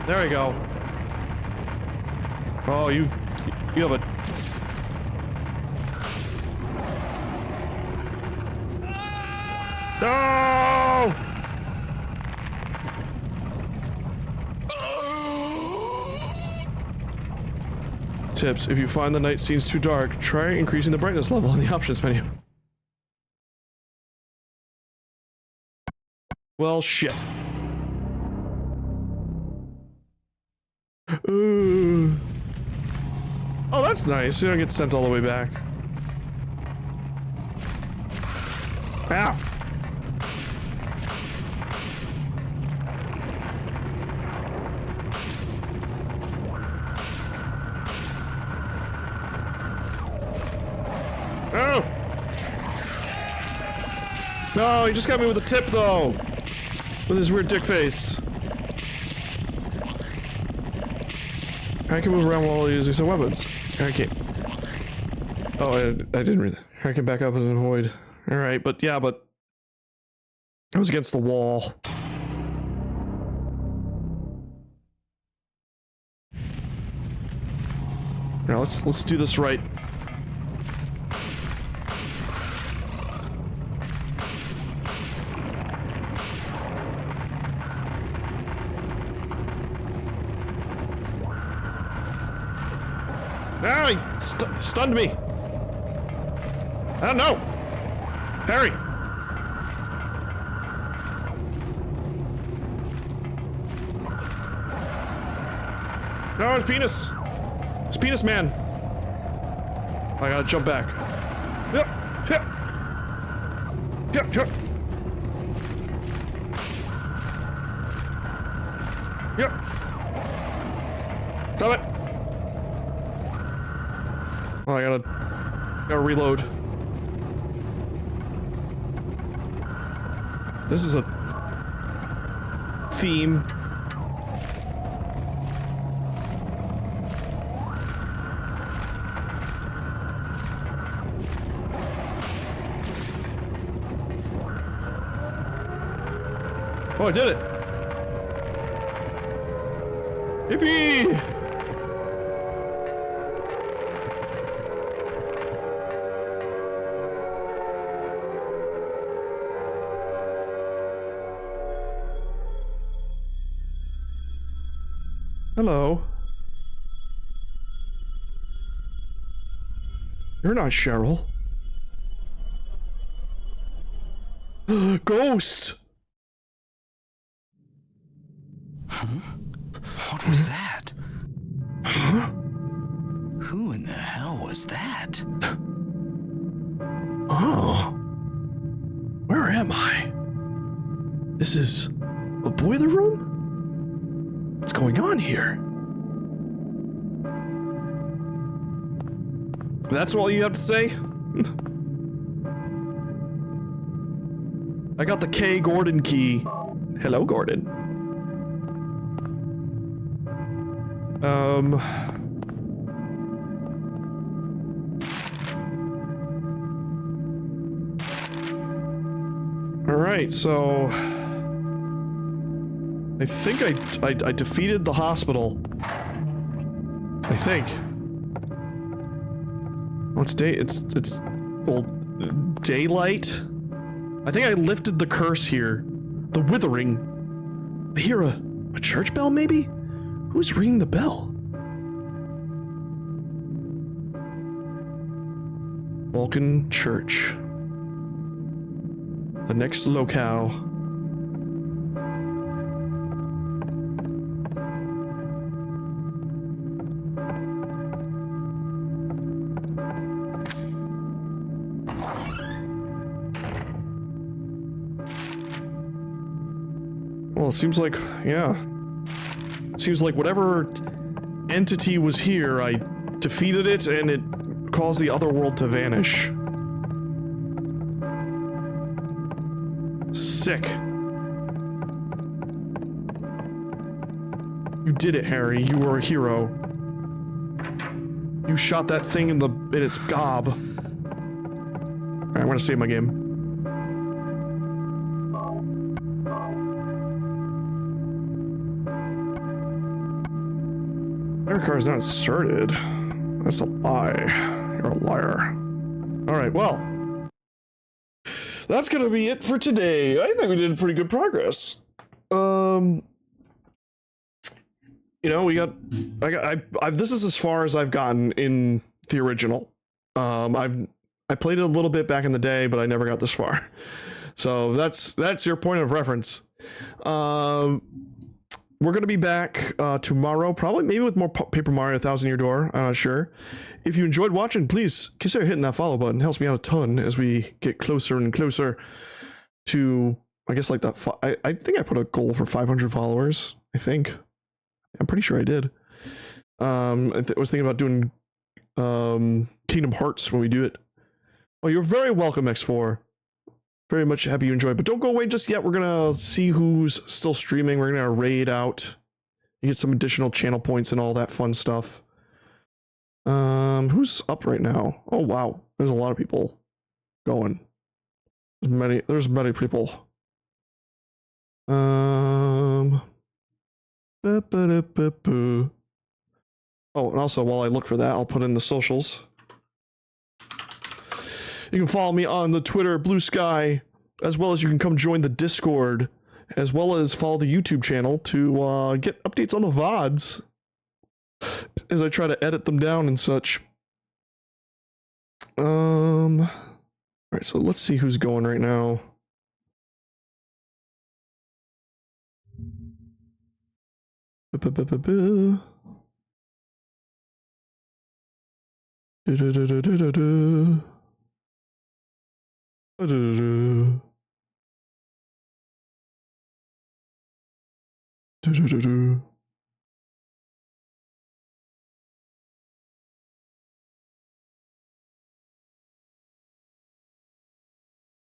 There we go. Oh, you have a... No! Tips: if you find the night scenes too dark, try increasing the brightness level in the options menu. Well, shit. Oh, that's nice. You don't get sent all the way back. Ow! Oh! No, he just got me with a tip, though! With his weird dick face. I can move around while using some weapons. Okay. Oh, I didn't read that. I can back up and avoid. Alright, but yeah, but... I was against the wall. Now let's do this right. Ah, he stunned me. Oh no! Harry! No, his penis! It's penis man! I gotta jump back. Yep! Yep! Yep! Yep! Yep! Stop it! Oh, I gotta reload. This is a theme. Oh, I did it! Yippee! Hello. You're not Cheryl. Ghost! What was that? Who in the hell was that? Oh. Where am I? This is a boiler room? What's going on here? That's all you have to say? I got the K. Gordon key. Hello, Gordon. Alright, so... I think I defeated the hospital. I think. Oh, it's well, daylight? I think I lifted the curse here. The withering. I hear a church bell, maybe? Who's ringing the bell? Vulcan Church. The next locale. Well, it seems like, yeah. It seems like whatever entity was here, I defeated it and it caused the other world to vanish. Sick. You did it, Harry. You were a hero. You shot that thing in its gob. Alright, I'm gonna save my game. Your car is not inserted. That's a lie. You're a liar. Alright, well. That's gonna be it for today. I think we did pretty good progress. You know, this is as far as I've gotten in the original. I played it a little bit back in the day, but I never got this far. So that's your point of reference. We're going to be back tomorrow, probably maybe with more Paper Mario Thousand Year Door. I'm not sure. If you enjoyed watching, please consider hitting that follow button. It helps me out a ton as we get closer and closer to, I guess, like that. I think I put a goal for 500 followers. I think. I'm pretty sure I did. I was thinking about doing Kingdom Hearts when we do it. Well, you're very welcome, X4. Very much happy you enjoyed, but don't go away just yet. We're gonna see who's still streaming. We're gonna raid out. You get some additional channel points and all that fun stuff. Who's up right now? Oh wow, there's a lot of people going. There's many people. Oh, and also while I look for that, I'll put in the socials. You can follow me on the Twitter, Blue Sky, as well as you can come join the Discord, as well as follow the YouTube channel to get updates on the VODs as I try to edit them down and such. Alright, so let's see who's going right now.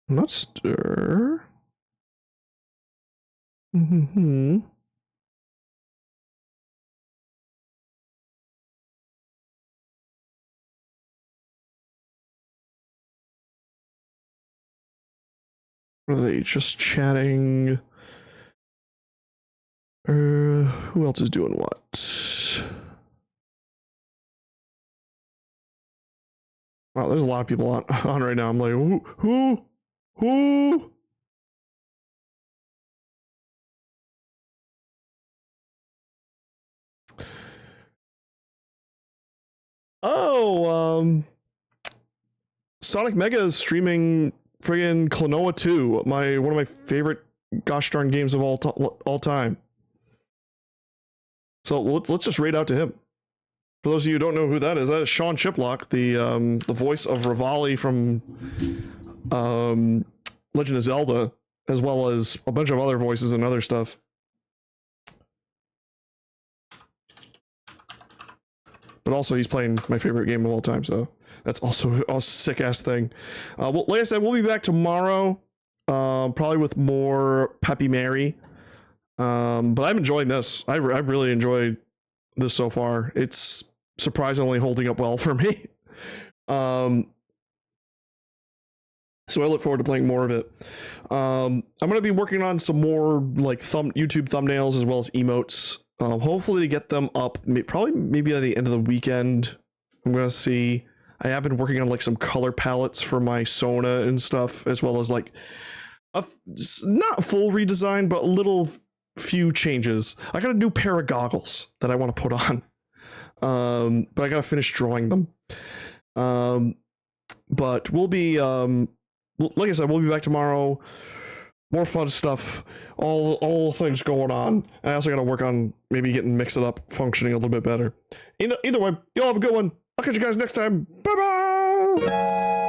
Not stir. Mm-hmm. What are they just chatting? Who else is doing what? Wow, there's a lot of people on right now. I'm like, who? Oh, Sonic Mega is streaming friggin' Klonoa 2, one of my favorite gosh darn games of all time. So let's just raid out to him. For those of you who don't know who that is Sean Chiplock, the voice of Rivali from Legend of Zelda, as well as a bunch of other voices and other stuff. But also, he's playing my favorite game of all time, so that's also a sick ass thing. Well, like I said, we'll be back tomorrow, probably with more Peppy Mary. But I'm enjoying this. I really enjoyed this so far. It's surprisingly holding up well for me. So I look forward to playing more of it. I'm going to be working on some more like YouTube thumbnails as well as emotes. Hopefully to get them up probably maybe at the end of the weekend. I'm going to see. I have been working on like some color palettes for my Sona and stuff, as well as like not full redesign, but little few changes. I got a new pair of goggles that I want to put on. But I got to finish drawing them. But we'll be like I said, we'll be back tomorrow. More fun stuff, all things going on. I also got to work on maybe getting Mix It Up functioning a little bit better. Either way, y'all have a good one. I'll catch you guys next time. Bye bye.